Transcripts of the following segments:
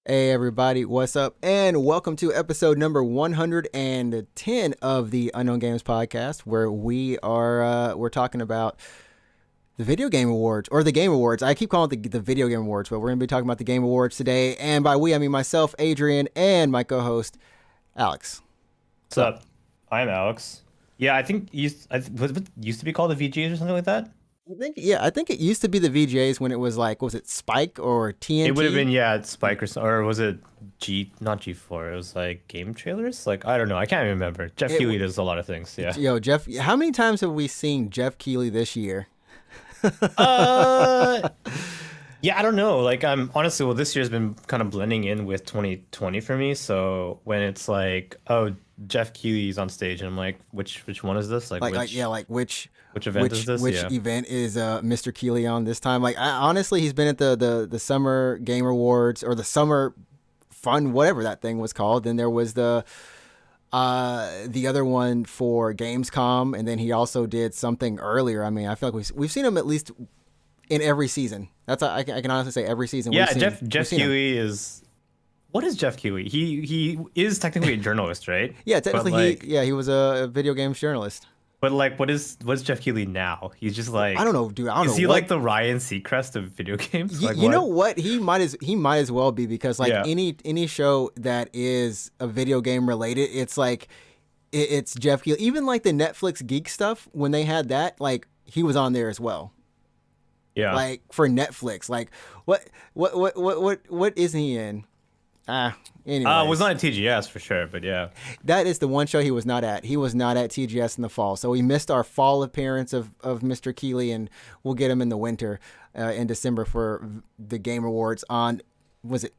Hey everybody, what's up? And welcome to episode number 110 of the Unknown Games podcast, where we're talking about the video game awards or the game awards. I keep calling it the video game awards, but we're going to be talking about the game awards today. And by we, I mean myself, Adrian, and my co-host Alex. What's up? I'm Alex. Yeah, I think was it used to be called the VGs or something like that. I think it used to be the VJs when it was like, was it Spike or TNT? It would have been Spike or was it not G4? It was like game trailers. Like I don't know. I can't remember. Jeff Keighley does a lot of things. Yeah. Yo, Jeff, how many times have we seen Jeff Keighley this year? Yeah, I don't know. Like I'm honestly, well, this year's been kind of blending in with 2020 for me. So when it's like, oh, Jeff Keighley's on stage, and I'm like, which one is this? Which event is this? Which event is Mr. Keighley on this time? Like, honestly, he's been at the Summer Game Awards or the Summer Fun, whatever that thing was called. Then there was the other one for Gamescom, and then he also did something earlier. I mean, I feel like we've seen him at least in every season. That's I can honestly say every season. Yeah, Jeff Keighley is. What is Jeff Keighley? He is technically a journalist, right? Yeah, technically he was a video games journalist. But like, what's Jeff Keighley now? He's just like, I don't know, dude. Is he like the Ryan Seacrest of video games? Like, you know what? He might as well be, because like any show that is a video game related, it's like it's Jeff Keighley. Even like the Netflix geek stuff, when they had that, like he was on there as well. Yeah. Like for Netflix, like what isn't he in? Anyways. Was not at TGS for sure, but yeah. That is the one show he was not at. He was not at TGS in the fall. So we missed our fall appearance of Mr. Keighley, and we'll get him in the winter in December for the Game Awards on, was it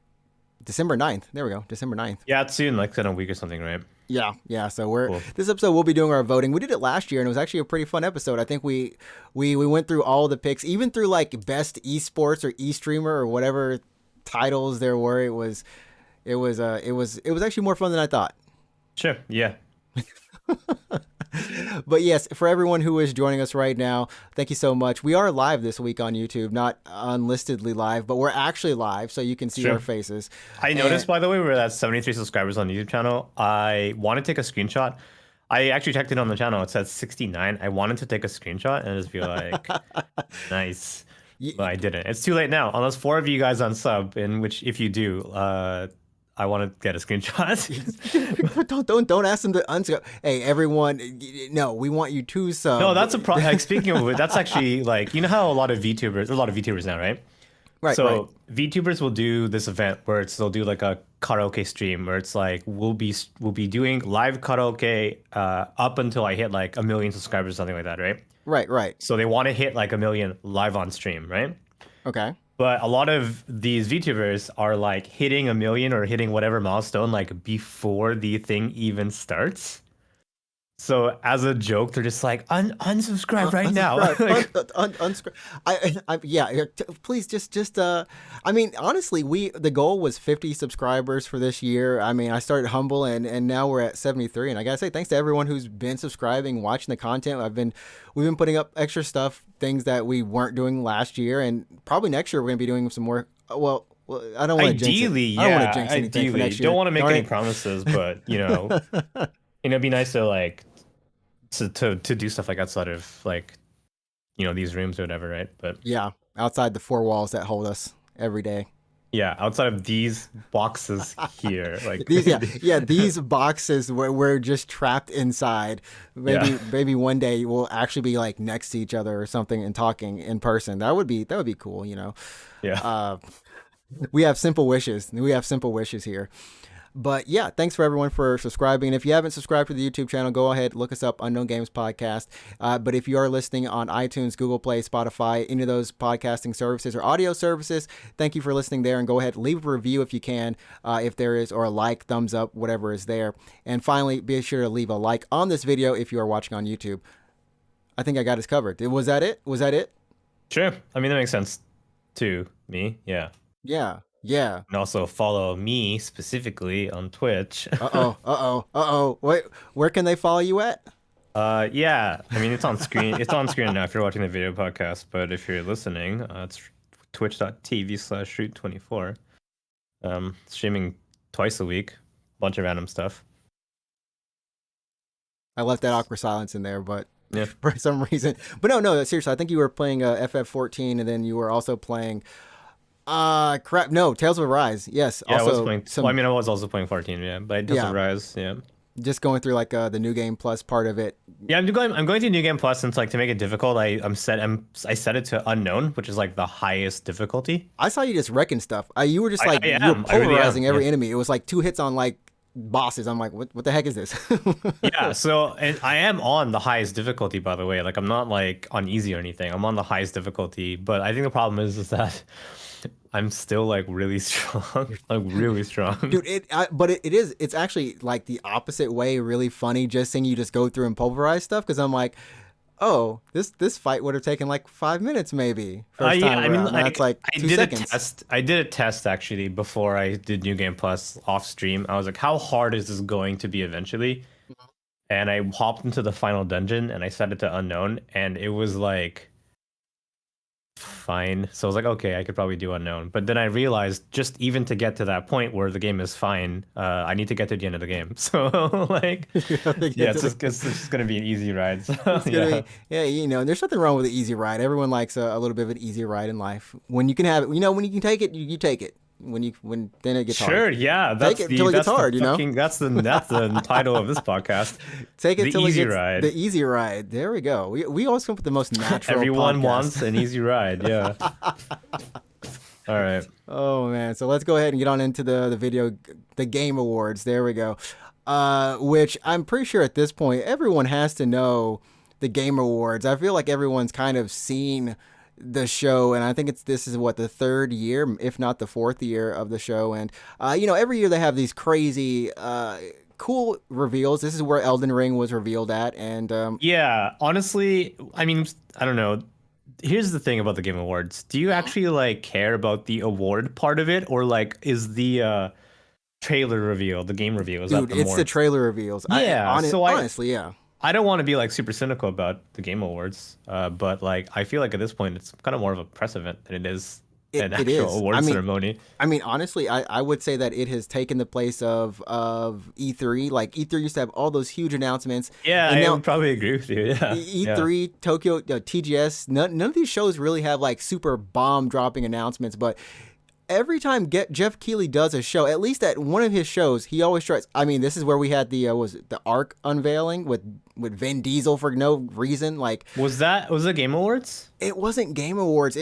December 9th? There we go, December 9th. Yeah, it's soon, like in a week or something, right? Yeah. So cool. This episode we'll be doing our voting. We did it last year, and it was actually a pretty fun episode. I think we went through all the picks, even through like best esports or e-streamer or whatever titles there were. It was actually more fun than I thought. Sure. Yeah. But yes, for everyone who is joining us right now, thank you so much. We are live this week on YouTube, not unlistedly live, but we're actually live, so you can see our faces. I noticed, by the way, we're at 73 subscribers on the YouTube channel. I want to take a screenshot. I actually checked it on the channel. It says 69. I wanted to take a screenshot and just be like, nice. But I didn't. It's too late now. Unless 4 of you guys unsub, in which if you do, I want to get a screenshot. don't ask them to unsub. Hey, everyone, no, we want you to sub. No, that's a problem. Like, speaking of it, that's actually like, you know how there's a lot of VTubers now, right? Right. So VTubers will do this event where they'll do like a karaoke stream where it's like we'll be doing live karaoke up until I hit like 1 million subscribers or something like that, right? Right. So they want to hit like 1 million live on stream, right? Okay. But a lot of these VTubers are like hitting 1 million or hitting whatever milestone like before the thing even starts. So as a joke, they're just like unsubscribe right now. Unsubscribe. Please just I mean, honestly, the goal was 50 subscribers for this year. I mean, I started humble and now we're at 73, and I gotta say thanks to everyone who's been subscribing, watching the content. We've been putting up extra stuff, things that we weren't doing last year, and probly next year we're gonna be doing some more. Well, I don't want to jinx it. Ideally, I don't want to jinx anything for next year. Don't want to make any promises, but it'd be nice to like to do stuff like outside of like these rooms or whatever, right? But yeah, outside the 4 walls that hold us every day. Yeah, outside of these boxes here, like these boxes where we're just trapped inside. Maybe one day we'll actually be like next to each other or something and talking in person. That would be cool, Yeah. We have simple wishes. Here. But yeah, thanks for everyone for subscribing. And if you haven't subscribed to the YouTube channel, go ahead, look us up, Unknown Games Podcast. But if you are listening on iTunes, Google Play, Spotify, any of those podcasting services or audio services, thank you for listening there. And go ahead, leave a review if you can, if there is, or a like, thumbs up, whatever is there. And finally, be sure to leave a like on this video if you are watching on YouTube. I think I got us covered. Was that it? Sure. I mean, that makes sense to me. Yeah. Yeah. And also follow me specifically on Twitch. Wait, where can they follow you at? Yeah. I mean, it's on screen. It's on screen now if you're watching the video podcast. But if you're listening, it's twitch.tv/shoot24. Streaming twice a week, bunch of random stuff. I left that awkward silence in there, but Yeah. for some reason. But no, seriously, I think you were playing FF14, and then you were also playing. Crap. No, Tales of Arise. Yes. Yeah, I was Also, playing. some. Well, I mean, I was also playing 14. Yeah, but it does Yeah. Rise. Yeah. Just going through like the new game plus part of it. Yeah, I'm going to New Game Plus since like to make it difficult. I set it to unknown, which is like the highest difficulty. I saw you just wrecking stuff. You were just I like you were am. I really am, polarizing every yeah. enemy. It was like 2 hits on like bosses. I'm like, what the heck is this? Yeah, so and I am on the highest difficulty, by the way. Like I'm not like on easy or anything. I'm on the highest difficulty, but I think the problem is that I'm still like really strong, like really strong. Dude, it's actually like the opposite way, really funny just seeing you just go through and pulverize stuff, because I'm like, oh, this fight would have taken like 5 minutes maybe first Yeah, time I mean, around. That's like I 2 did seconds. a test. I did a test actually before I did New Game Plus off stream. I was like, how hard is this going to be eventually? And I hopped into the final dungeon and I set it to unknown, and it was like fine. So I was like, okay, I could probably do unknown. But then I realized just even to get to that point where the game is fine, I need to get to the end of the game. So like, yeah, it's just gonna be an easy ride. So yeah. Yeah, there's nothing wrong with an easy ride. Everyone likes a little bit of an easy ride in life. When you can have it, when you can take it, you take it. When then it gets hard. Sure, yeah, Take it till it gets hard. That's the title of this podcast. Take it The till it easy gets ride. the easy ride. There we go. We always come up with the most natural. Everyone podcast. wants an easy ride. Yeah. All right. Oh man, so let's go ahead and get on into the game awards. There we go. Which I'm pretty sure at this point everyone has to know the game awards. I feel like everyone's kind of seen the show, and I think this is what, the 3rd year, if not the 4th year of the show. And every year they have these crazy cool reveals. This is where Elden Ring was revealed at, and Yeah, honestly, I mean, I don't know. Here's the thing about the Game Awards. Do you actually like care about the award part of it, or like is the trailer reveal, the game reveal, is dude, that it's the trailer reveals. Yeah, honestly, yeah. I don't want to be like super cynical about the Game Awards, but like I feel like at this point it's kind of more of a press event than it is an It actual is. award ceremony. I mean, honestly, I would say that it has taken the place of E3. Like E3 used to have all those huge announcements. Yeah, and I now would probably agree with you. Yeah, E3, Tokyo, TGS, none of these shows really have like super bomb dropping announcements. But every time Jeff Keighley does a show, at least at one of his shows, he always tries. I mean, this is where we had the the Arc unveiling with Vin Diesel for no reason. Like, was it Game Awards? it wasn't Game Awards.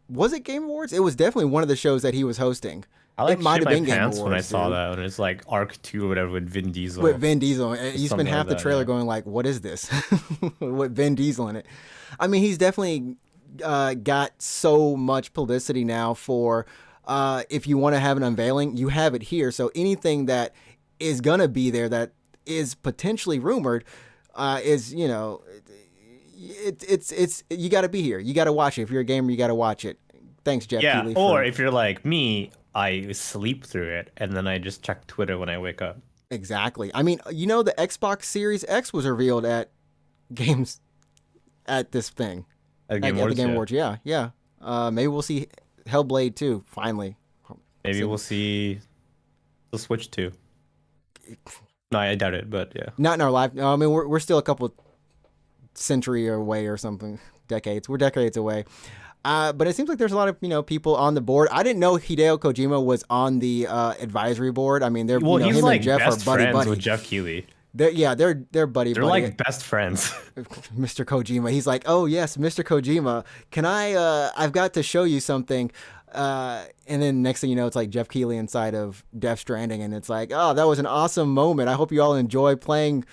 Was it Game Awards? It was definitely one of the shows that he was hosting. I like it might shit have my been Game pants Awards when I saw dude. that, and it's like Arc 2 or whatever with Vin Diesel. With Vin Diesel, you spent Something half like the that, trailer yeah. going like, "What is this?" With Vin Diesel in it. I mean, he's definitely got so much publicity now for if you want to have an unveiling, you have it here. So anything that is gonna be there that is potentially rumored is it's you got to be here. You got to watch it. If you're a gamer, you got to watch it. Thanks, Jeff Yeah, Keighley. or if you're like me, I sleep through it and then I just check Twitter when I wake up. Exactly. I mean, the Xbox Series X was revealed at games at this thing. At At the Game yeah. Awards, yeah. Maybe we'll see Hellblade 2 finally. Maybe we'll see the Switch 2. No, I doubt it, but yeah. Not in our life. No, I mean, we're still a couple century away or something. Decades. We're decades away. But it seems like there's a lot of people on the board. I didn't know Hideo Kojima was on the advisory board. I mean, they're He's him like and Jeff best are buddy friends buddy. with Jeff Keighley. They're buddy They're buddy. like best friends. Mr. Kojima. He's like, oh yes, Mr. Kojima. Can I've got to show you something. And then next thing you know, it's like Jeff Keighley inside of Death Stranding, and it's like, oh, that was an awesome moment. I hope you all enjoy playing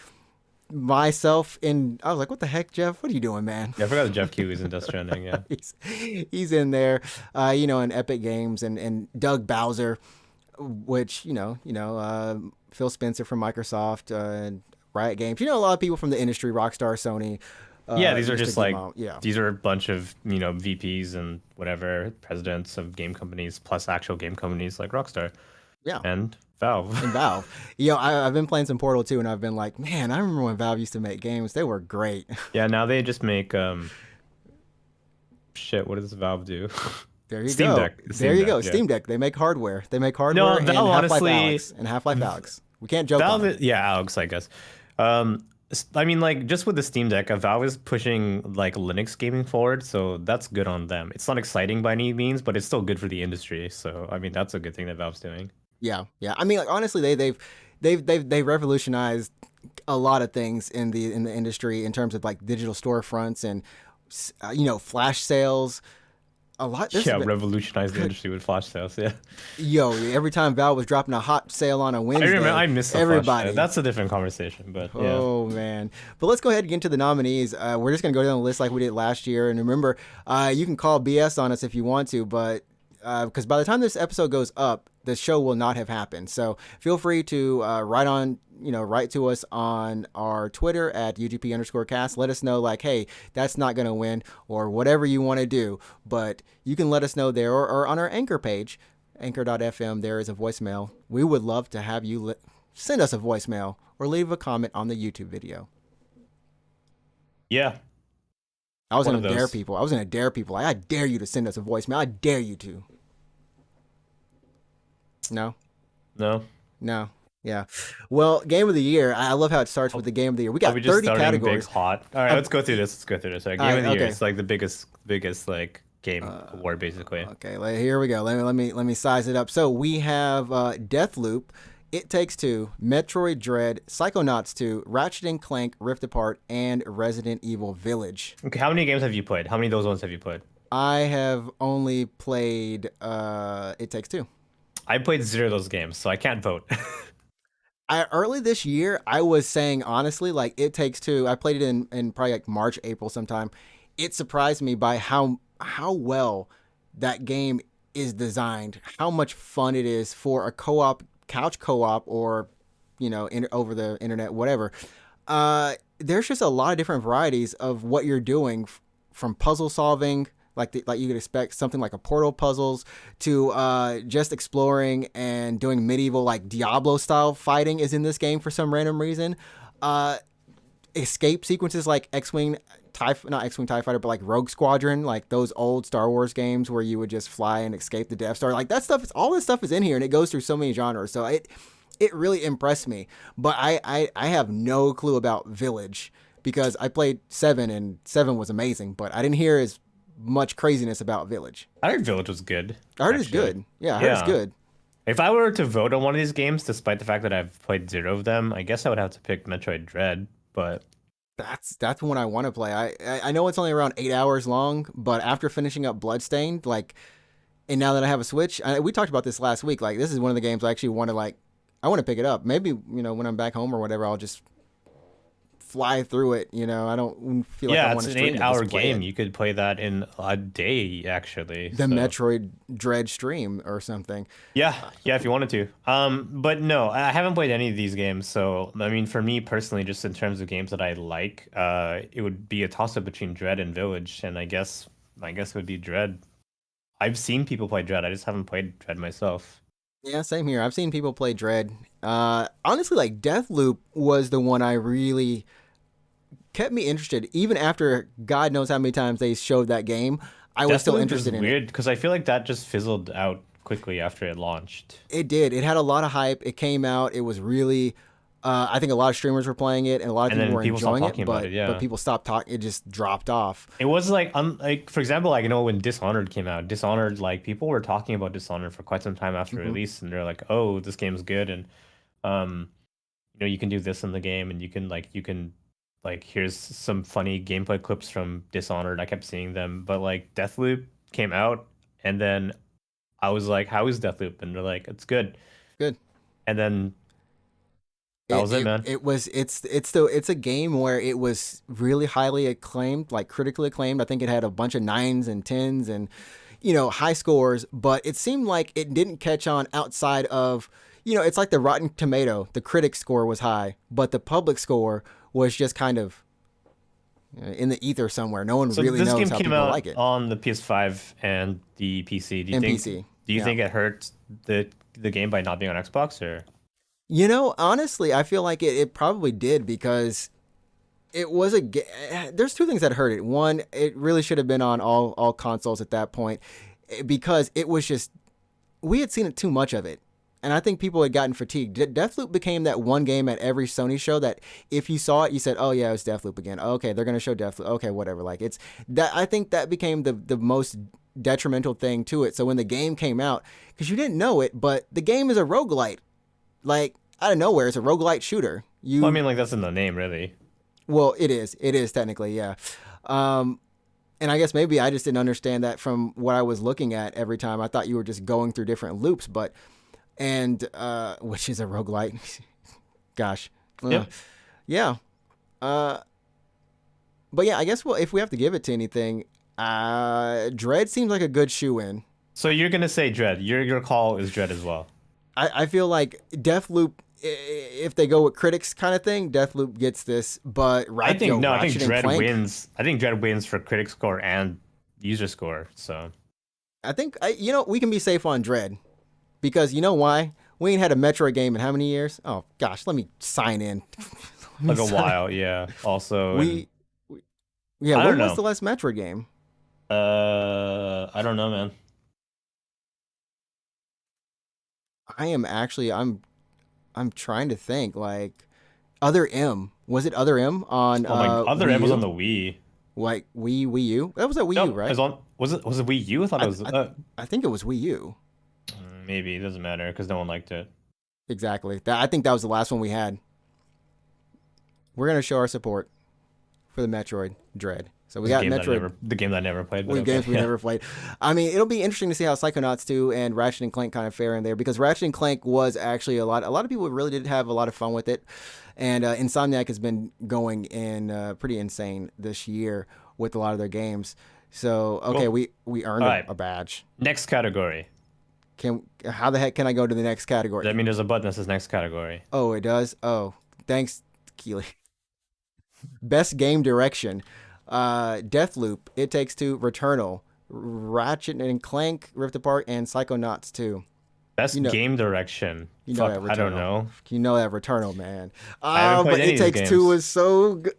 myself in. I was like, what the heck, Jeff? What are you doing, man? Yeah, I forgot that Jeff Keighley's in Death Stranding. Yeah, he's in there, in Epic Games, and Doug Bowser, which Phil Spencer from Microsoft, and Riot Games. A lot of people from the industry, Rockstar, Sony. yeah, these are just like yeah. these are a bunch of VPs and whatever presidents of game companies plus actual game companies like Rockstar. Yeah. And Valve. And Valve. I've been playing some Portal 2, and I've been like, man, I remember when Valve used to make games. They were great. Yeah, now they just make shit, what does Valve do? There you Steam go. Deck. There Steam you Deck, go. yeah. Steam Deck. They make hardware. They make hardware No, and Valve Half-Life honestly, Alex and Half-Life Alex. We can't joke on Valve, them. yeah, Alex, I guess. I mean, like, just with the Steam Deck, Valve is pushing like Linux gaming forward, so that's good on them. It's not exciting by any means, but it's still good for the industry. So, I mean, that's a good thing that Valve's doing. Yeah, yeah. I mean, like honestly, they've revolutionized a lot of things in the industry in terms of like digital storefronts and flash sales. A lot. There's Yeah, been, revolutionized the industry with flash sales. Yeah, every time Valve was dropping a hot sale on a I Wednesday, remember. I miss the everybody. flash sale. That's a different conversation, but yeah. Oh man! But let's go ahead and get into the nominees. We're just gonna go down the list like we did last year. And remember, you can call BS on us if you want to, but because by the time this episode goes up, the show will not have happened. So feel free to write to us on our Twitter at UGP_cast. Let us know like, hey, that's not gonna win, or whatever you want to do. But you can let us know there, or on our Anchor page, anchor.fm. There is a voicemail. We would love to have you send us a voicemail or leave a comment on the YouTube video. Yeah. I was going to dare people. I dare you to send us a voicemail. I dare you to. No? No. Yeah. Well, game of the year. I love how it starts with the game of the year. We got 30 categories. Big hot. All right, let's go through this. All right, game of the year. It's like the biggest like game award basically. Okay, here we go. Let me size it up. So we have Deathloop, It Takes Two, Metroid Dread, Psychonauts 2, Ratchet and Clank Rift Apart, and Resident Evil Village. Okay, how many games have you played? How many of those ones have you played? I have only played It Takes Two. I played 0 of those games, so I can't vote. Early this year, I was saying honestly, like It Takes Two. I played it in probably like March, April sometime. It surprised me by how well that game is designed, how much fun it is for a couch co-op, or over the internet, whatever. There's just a lot of different varieties of what you're doing, from puzzle solving, like you could expect something like a Portal puzzles, to just exploring and doing medieval, like Diablo style fighting is in this game for some random reason. Escape sequences like not X-Wing TIE Fighter, but like Rogue Squadron, like those old Star Wars games where you would just fly and escape the Death Star. Like that stuff, all this stuff is in here, and it goes through so many genres. So it really impressed me. But I have no clue about Village, because I played 7, and 7 was amazing, but I didn't hear as much craziness about Village. I heard Village was good. I heard it's good. Yeah, I heard it's good. If I were to vote on one of these games, despite the fact that I've played 0 of them, I guess I would have to pick Metroid Dread, but that's one I want to play. I know it's only around 8 hours long, but after finishing up Bloodstained, and now that I have a Switch, we talked about this last week. Like, this is one of the games I actually want to I want to pick it up. Maybe when I'm back home or whatever, I'll just fly through it. I don't feel like I want to stream it. Yeah, it's an 8-hour game. You could play that in a day, actually. The Metroid Dread stream or something. Yeah, if you wanted to. But no, I haven't played any of these games. So, I mean, for me personally, just in terms of games that I like, it would be a toss-up between Dread and Village, and I guess it would be Dread. I've seen people play Dread. I just haven't played Dread myself. Yeah, same here. I've seen people play Dread. Honestly, like Deathloop was the one I really kept me interested, even after God knows how many times they showed that game. I was still interested in it. Weird, because I feel like that just fizzled out quickly after it launched. It did. It had a lot of hype. It came out. It was really, I think a lot of streamers were playing it, and a lot of people were enjoying it. But people stopped talking. It just dropped off. It was like for example, when Dishonored came out, people were talking about Dishonored for quite some time after release, and they're like, "Oh, this game's good," and you can do this in the game, and you can here's some funny gameplay clips from Dishonored. I kept seeing them, but Deathloop came out, and then I was like, "How is Deathloop?" And they're like, "It's good." Good. And then that was it, man. It's a game where it was really highly acclaimed, like critically acclaimed. I think it had a bunch of 9s and 10s and high scores, but it seemed like it didn't catch on outside of it's like the Rotten Tomato. The critic score was high, but the public score was just kind of in the ether somewhere. No one really knows how people like it. This game came out on the PS5 and the PC. Do you think it hurt the game by not being on Xbox, or? Honestly, I feel like it probably did, because it was there's two things that hurt it. One, it really should have been on all consoles at that point. because it was just, we had seen it too much of it. And I think people had gotten fatigued. Deathloop became that one game at every Sony show that if you saw it, you said, "Oh yeah, it's Deathloop again." Okay, they're gonna show Deathloop. Okay, whatever. Like it's that. I think that became the most detrimental thing to it. So when the game came out, because you didn't know it, but the game is a roguelite. Like out of nowhere, it's a roguelite shooter. Well, I mean, like that's in the name, really. Well, it is. It is technically, yeah. And I guess maybe I just didn't understand that from what I was looking at every time. I thought you were just going through different loops, but. And which is a roguelite. Gosh. Yep. Yeah. But yeah, I guess if we have to give it to anything, Dread seems like a good shoe-in. So you're gonna say Dread. Your call is Dread as well. I feel like Deathloop, if they go with critics kind of thing, Deathloop gets this. But I think Dread wins. I think Dread wins for critic score and user score. So I think we can be safe on Dread. Because you know why? We ain't had a Metroid game in how many years? Oh gosh, let me sign in. Like a while, yeah. Also, when was the last Metroid game? I don't know, man. I'm trying to think. Like, Other M, was it Other M on? Other Wii M was U? on the Wii. Like Wii U? That was at Wii U, right? Was it Wii U? I thought it was. I think it was Wii U. Maybe it doesn't matter because no one liked it. Exactly. I think that was the last one we had. We're gonna show our support for the Metroid Dread. So we got Metroid. The game that I never played. Games we never played. I mean, it'll be interesting to see how Psychonauts 2 and Ratchet and Clank kind of fare in there, because Ratchet and Clank was actually a lot of people really did have a lot of fun with it, and Insomniac has been going in pretty insane this year with a lot of their games. So okay, cool. we earned a badge. Next category. How the heck can I go to the next category? I mean, there's a button that says next category. Oh, it does? Oh, thanks, Keely. Best game direction. Deathloop, It Takes Two, Returnal, Ratchet and Clank, Rift Apart, and Psychonauts 2. Best game direction. You know that Returnal. I don't know. You know that Returnal, man. I haven't played but any It Takes Two was so good.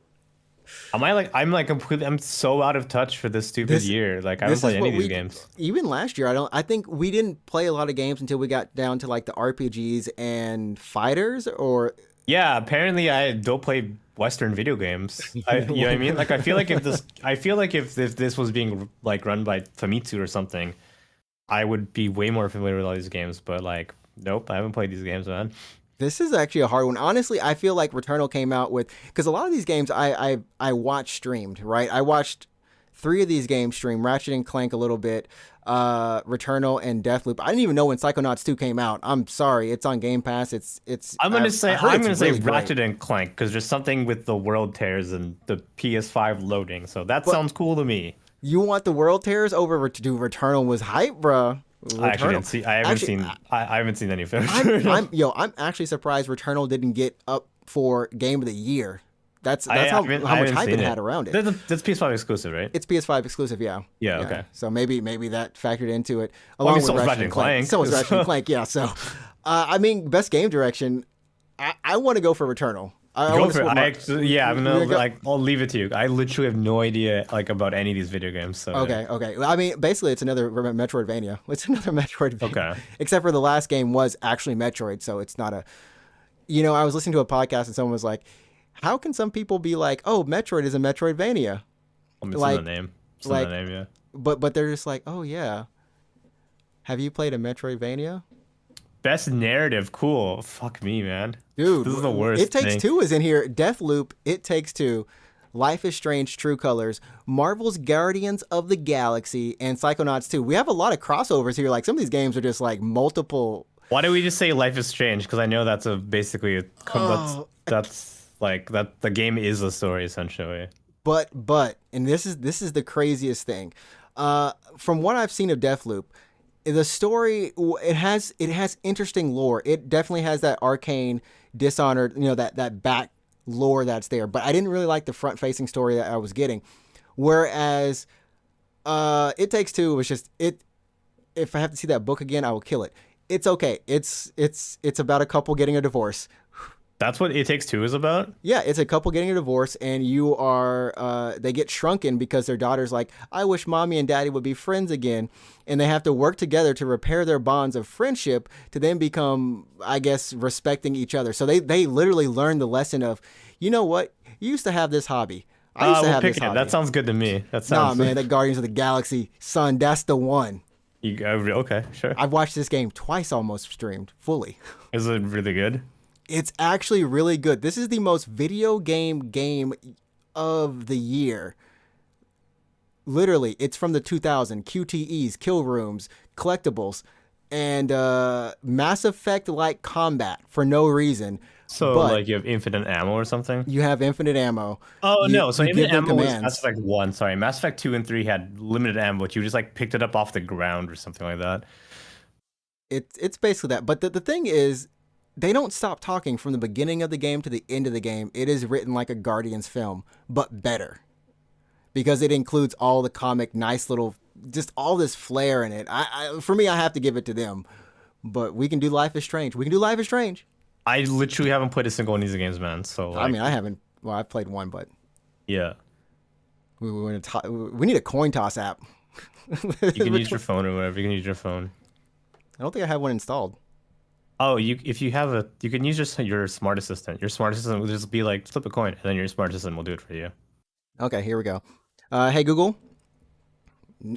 I'm so out of touch for this stupid year. Like I haven't played any of these games. Even last year, I think we didn't play a lot of games until we got down to like the RPGs and fighters or. Yeah, apparently I don't play Western video games. You know what I mean? Like I feel like if this was being like run by Famitsu or something, I would be way more familiar with all these games. But like, nope, I haven't played these games, man. This is actually a hard one. Honestly, I feel like Returnal came out with, because a lot of these games I watched streamed, right? I watched 3 of these games stream, Ratchet and Clank a little bit, Returnal and Deathloop. I didn't even know when Psychonauts 2 came out. I'm sorry, it's on Game Pass. I'm gonna say really Ratchet and Clank because there's something with the world tears and the PS5 loading. So that sounds cool to me. You want the world tears over Returnal was hype, bro. Returnal. I actually didn't see. I haven't seen any of it. I'm actually surprised Returnal didn't get up for Game of the Year. That's how much hype it had around it. That's PS5 exclusive, right? It's PS5 exclusive, yeah. Yeah, okay. So maybe that factored into it, along with Ratchet and Clank. So was Ratchet and Clank, yeah. So, I mean, best game direction. I want to go for Returnal. Go for it. I'll leave it to you. I literally have no idea about any of these video games. So okay. I mean, basically, it's another Metroidvania. It's another Metroidvania. Okay. Except for the last game was actually Metroid, so it's not a. I was listening to a podcast and someone was like, "How can some people be like, oh, Metroid is a Metroidvania?" I'm missing the name. Yeah. But they're just like, oh yeah. Have you played a Metroidvania? Best narrative, cool. Fuck me, man. Dude, this is the worst. It Takes Two is in here. Deathloop, It Takes Two, Life is Strange, True Colors, Marvel's Guardians of the Galaxy, and Psychonauts 2. We have a lot of crossovers here. Like some of these games are just like multiple. Why do we just say Life is Strange? Because I know that's that's like that. The game is a story essentially. But and this is the craziest thing. From what I've seen of Deathloop, the story, it has interesting lore. It definitely has that Arcane, Dishonored, that back lore that's there. But I didn't really like the front-facing story that I was getting. Whereas, It Takes Two was just it. If I have to see that book again, I will kill it. It's okay. It's about a couple getting a divorce. That's what It Takes Two is about? Yeah, it's a couple getting a divorce, and they get shrunken because their daughter's like, I wish mommy and daddy would be friends again. And they have to work together to repair their bonds of friendship to then become, I guess, respecting each other. So they literally learn the lesson of, you know what? You used to have this hobby. I used to We'll have pick this it. hobby. That sounds good to me. That Nah, sounds man, that Guardians of the Galaxy, son, that's the one. Okay, sure. I've watched this game twice almost streamed fully. Is it really good? It's actually really good. This is the most video game of the year. Literally, it's from the 2000 QTEs, kill rooms, collectibles, and Mass Effect like combat for no reason. So But like you have infinite ammo or something? you have infinite ammo. Oh no, so you give infinite them ammo was commands. Mass Effect 1. Sorry, Mass Effect 2 and 3 had limited ammo, but you just like picked it up off the ground or something like that. It's basically that. But the thing is, they don't stop talking from the beginning of the game to the end of the game. It is written like a Guardians film, but better. Because it includes all the comic, nice little, just all this flair in it. For me, I have to give it to them. But we can do Life is Strange. We can do Life is Strange. I literally haven't played a single one of these games, man. So like, I mean, I haven't. Well, I've played one, but yeah, we need a coin toss app. you can use your phone or whatever. You can use your phone. I don't think I have one installed. Oh, if you have you can use your smart assistant. Your smart assistant will just be like flip a coin, and then your smart assistant will do it for you. Okay, here we go. Hey Google.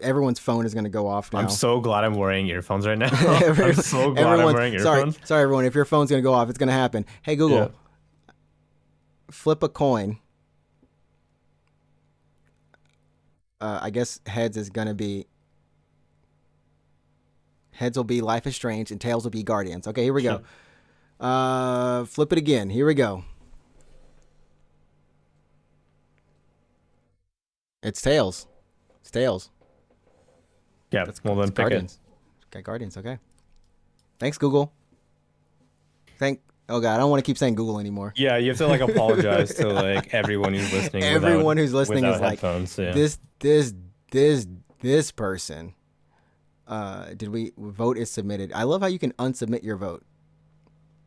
Everyone's phone is going to go off now. I'm so glad I'm wearing earphones right now. I'm so glad I'm wearing earphones. Sorry, everyone. If your phone's going to go off, it's going to happen. Hey Google, flip a coin. I guess heads is going to be. Heads will be Life is Strange, and tails will be Guardians. Okay, here we go. Flip it again. Here we go. It's tails. It's tails. Yeah, well then pick Guardians. Okay, Guardians. Okay. Thanks, Google. Oh God, I don't want to keep saying Google anymore. Yeah, you have to like apologize to like everyone who's listening. Everyone who's listening is like, yeah. this person. Did we vote is submitted? I love how you can unsubmit your vote.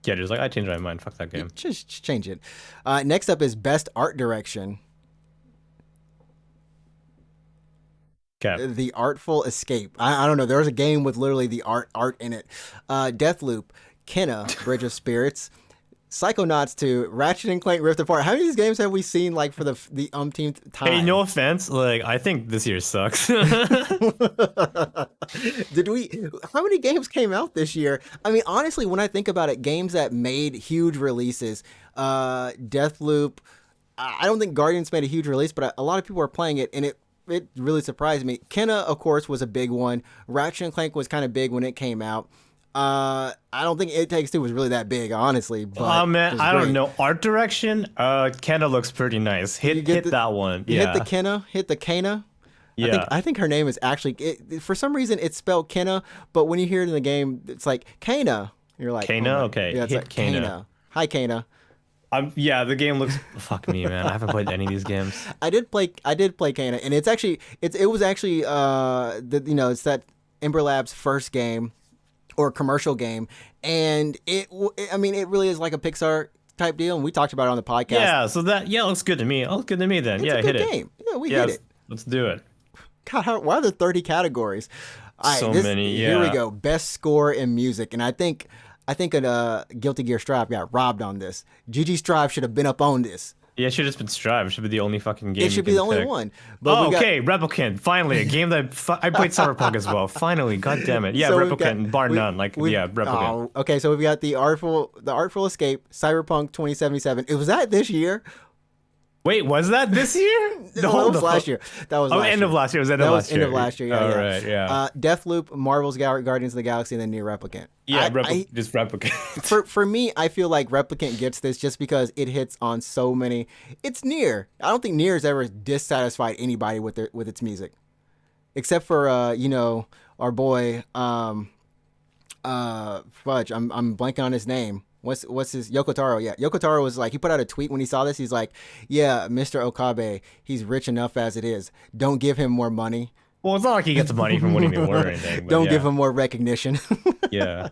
Yeah, just like I changed my mind. Fuck that game. Just change it. Next up is best art direction. Okay. The Artful Escape. I don't know. There was a game with literally the art in it. Deathloop, Kenna, Bridge of Spirits, Psychonauts 2, Ratchet and Clank Rift Apart. How many of these games have we seen like for the umpteenth time? Hey, no offense. Like I think this year sucks. How many games came out this year? I mean, honestly, when I think about it, games that made huge releases, Deathloop. I don't think Guardians made a huge release, but a lot of people are playing it, and it really surprised me. Kenna, of course, was a big one. Ratchet and Clank was kind of big when it came out. I don't think It Takes Two was really that big, honestly. But man, I don't know. Art direction, Kenna looks pretty nice. Hit that one. Hit the Kenna. Yeah. I think her name is actually, for some reason, it's spelled Kenna, but when you hear it in the game, it's like Kana. You're like, Kana? Okay. Yeah, it's Hit like Kana. Hi, Kana. Yeah, the game looks. Fuck me, man. I haven't played any of these games. I did play Kana, and it was actually it's that Ember Lab's first game or commercial game, and it really is like a Pixar type deal, and we talked about it on the podcast. Yeah, so it looks good to me. It looks good to me then. It's yeah, a good hit game. it. Yeah, we hit it. Let's do it. God, why are there 30 categories? All right, So many. Yeah. Here we go. Best score in music, and I think Guilty Gear Strive got robbed on this. GG Strive should have been up on this. Yeah, it should have just been Strive. It should be the only fucking game. It should be the only one. But Replicant. Finally, a game that I played Cyberpunk as well. Finally, god damn it. Yeah, so Replicant, bar none. Replicant. Oh, okay, so we've got the Artful Escape, Cyberpunk 2077. Was that this year? Wait, was that this year? No, that was last year. That was end of last year. Was end of last year? End of last year. Yeah. All right. Yeah. Deathloop, Marvel's Guardians of the Galaxy, and then Near Replicant. Yeah, just Replicant. For me, I feel like Replicant gets this just because it hits on so many. It's Near. I don't think Near has ever dissatisfied anybody with its music, except for our boy Fudge. I'm blanking on his name. What's his Yoko Taro? Yeah, Yoko Taro was like, he put out a tweet when he saw this. He's like, yeah, Mr. Okabe, he's rich enough as it is. Don't give him more money. Well, it's not like he gets money from winning the award or anything. But Don't yeah. give him more recognition. Yeah.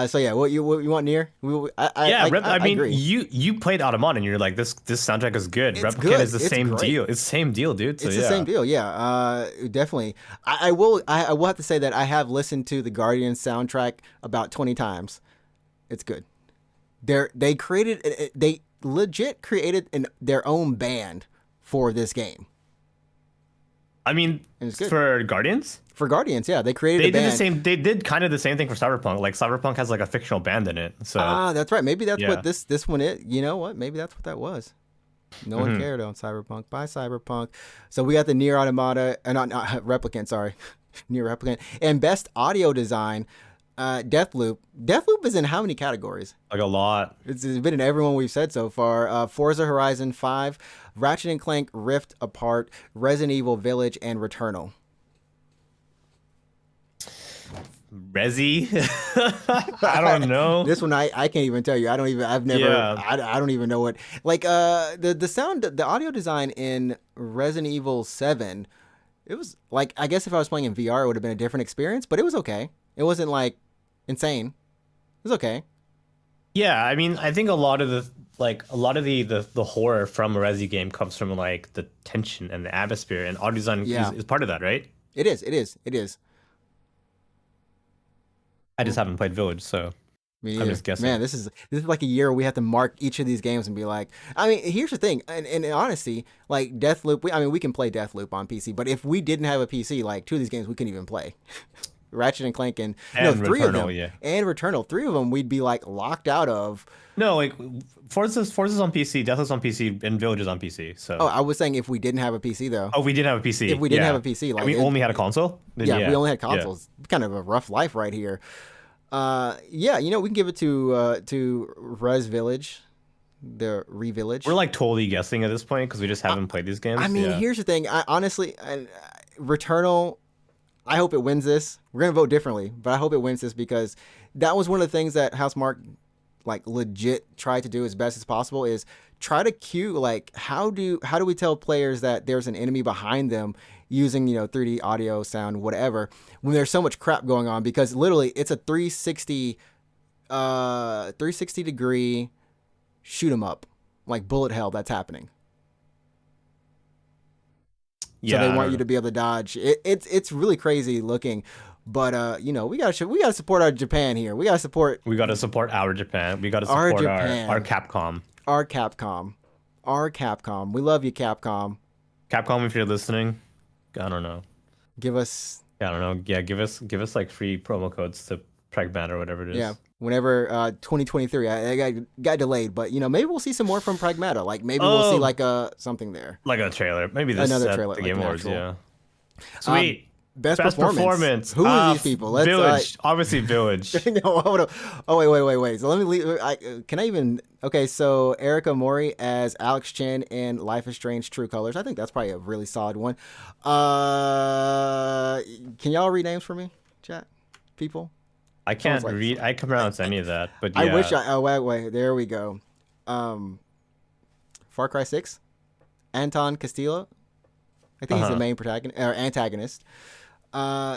So yeah, what you want near? I mean, agree. you played Automata and you're like, this soundtrack is good. It's Replicant good. is the It's same great. deal. It's the same deal, dude. So It's yeah. the same deal, yeah. Definitely. I will have to say that I have listened to the Guardians soundtrack about 20 times. It's good. They legit created their own band for this game. I mean, And it's good. for Guardians, For Guardians, yeah, they created they a did band. the same. They did kind of the same thing for Cyberpunk. Like Cyberpunk has like a fictional band in it. So That's right. Maybe that's Yeah. what this one is. You know what? Maybe that's what that was. No one cared on Cyberpunk. Bye, Cyberpunk. So we got the Nier Automata, not Replicant, sorry. Nier Replicant. And Best Audio Design, Deathloop. Deathloop is in how many categories? like a lot. It's been in everyone we've said so far. Forza Horizon 5, Ratchet and Clank Rift Apart, Resident Evil Village, and Returnal. Resi. I don't know. This one I can't even tell you. I've never Yeah. I don't even know what, like, the audio design in Resident Evil 7, it was like, I guess if I was playing in VR it would have been a different experience, but it was okay. It wasn't like insane. It was okay. Yeah, I mean, I think a lot of the horror from a Resi game comes from like the tension and the atmosphere, and audio design Yeah. is part of that, right? It is. I just haven't played Village, so Me I'm either. just guessing. Man, this is like a year we have to mark each of these games and be like, I mean, here's the thing, and in honesty, like Deathloop, we can play Deathloop on PC, but if we didn't have a PC, like 2 of these games we couldn't even play. Ratchet and Clank and 3 of them, Returnal, yeah. and Returnal, 3 of them we'd be like locked out of. No, like Forza's on PC, Deathloop's on PC, and Village is on PC. So Oh, I was saying if we didn't have a PC though. we did have a PC. If we didn't yeah. have a PC, like and we only had a console. Then yeah, we only had yeah. consoles. Kind of a rough life right here. Yeah, we can give it to Res Village, the Re-Village. We're like totally guessing at this point because we just haven't played these games. I mean, yeah. here's the thing. Returnal, I hope it wins this. We're going to vote differently, but I hope it wins this because that was one of the things that Housemarque like legit tried to do as best as possible is try to cue, like, how do we tell players that there's an enemy behind them using, 3D audio, sound, whatever, when there's so much crap going on, because literally it's a 360 degree shoot 'em up, like bullet hell that's happening. So they want you to be able to dodge. It's really crazy looking, but we gotta support our Japan here. We gotta support our Japan. We gotta Our support Japan. our Capcom. our Capcom. We love you, Capcom. Capcom, if you're listening, I don't know. Give us I don't know. Yeah, give us like free promo codes to Pragmat or whatever it is. whenever 2023. I got delayed, but maybe we'll see some more from Pragmata. Like maybe we'll see like something there. Like a trailer. Maybe this Another at trailer, the like Game an Awards, actual- yeah. Sweet. Best performance. Who are these people? Let's, Village. Obviously Village. No, hold on. Oh, wait. So let me leave. Can I even? Okay, so Erica Mori as Alex Chen in Life is Strange: True Colors. I think that's probably a really solid one. Can y'all read names for me, chat people? I can't like- read. I can pronounce any of that, but yeah. I wish I. Oh, wait. There we go. Far Cry 6. Anton Castillo. I think he's the main protagonist or antagonist.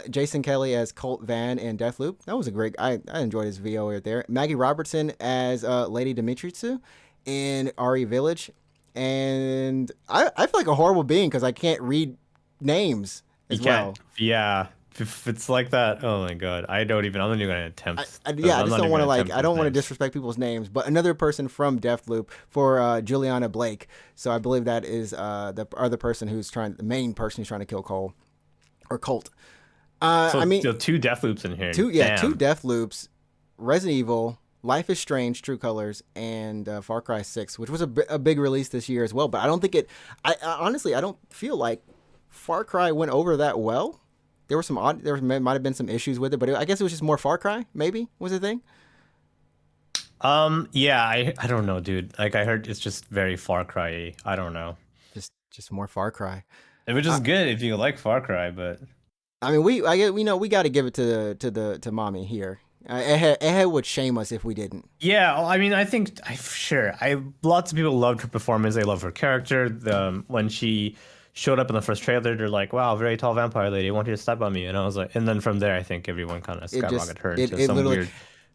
Jason Kelly as Colt Van in Deathloop. That was a great. I enjoyed his VO right there. Maggie Robertson as Lady Dimitritsu in RE Village, and I feel like a horrible being because I can't read names as well. Yeah. If it's like that, oh my god, I'm not even gonna attempt. I just don't want to I don't want to disrespect people's names, but another person from Deathloop for Juliana Blake. So I believe that is the other person the main person who's trying to kill Cole or Colt. So, two Deathloops in here. Two Deathloops, Resident Evil, Life is Strange, True Colors, and Far Cry 6, which was a big release this year as well. But I don't think I honestly don't feel like Far Cry went over that well. There might have been some issues with it, but I guess it was just more Far Cry. Maybe was the thing. Yeah, I don't know, dude. Like I heard it's just very Far Cry. I don't know. Just more Far Cry. Which is good if you like Far Cry, but I mean, we got to give it to mommy here. It would shame us if we didn't. Yeah, well, I mean, I think lots of people loved her performance. They love her character. When she showed up in the first trailer. They're like, "Wow, very tall vampire lady. I want you to step on me." And I was like, and then from there, I think everyone kind of skyrocketed her into it some literally.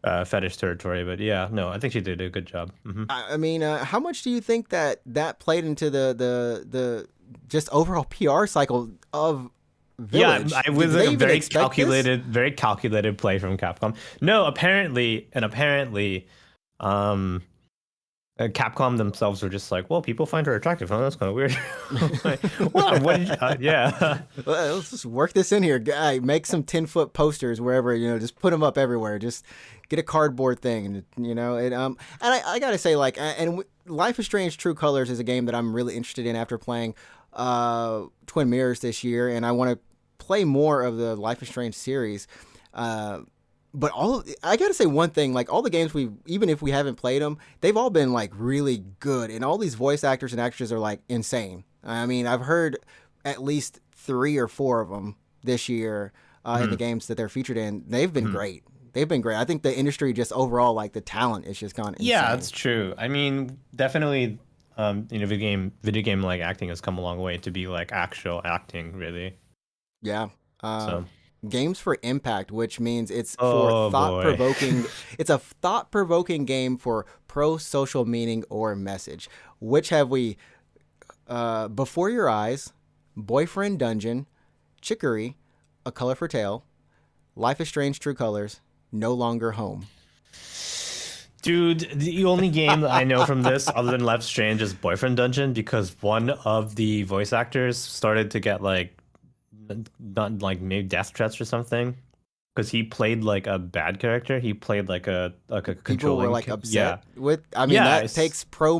weird fetish territory. But yeah, no, I think she did a good job. I mean, how much do you think that played into the just overall PR cycle of Village? Yeah, it was Did like they a even very expect this? very calculated play from Capcom. No, apparently, Capcom themselves were just like, well, people find her attractive. Oh, that's kind of weird. Like, well, what did you, yeah. Well, let's just work this in here, guy. Make some 10-foot posters wherever, just put them up everywhere. Just get a cardboard thing, and I gotta say, like, Life is Strange: True Colors is a game that I'm really interested in after playing Twin Mirrors this year, and I want to play more of the Life is Strange series. But I gotta say one thing, like all the games even if we haven't played them, they've all been like really good, and all these voice actors and actresses are like insane. I mean, I've heard at least 3 or 4 of them this year in the games that they're featured in. They've been great. They've been great. I think the industry just overall, like the talent is just gone insane. Yeah, that's true. I mean, definitely, video game like acting has come a long way to be like actual acting, really. Yeah. So. Games for Impact, which means it's Oh, for thought-provoking. It's a thought-provoking game for pro-social meaning or message. Which have we? Before Your Eyes, Boyfriend Dungeon, Chicory, A Colorful Tale, Life is Strange: True Colors, No Longer Home. Dude, the only game that I know from this, other than Life is Strange, is Boyfriend Dungeon, because one of the voice actors started to get like, not like maybe death threats or something, because he played like a bad character. He played like a controlling. People were like upset with. I mean, that takes pro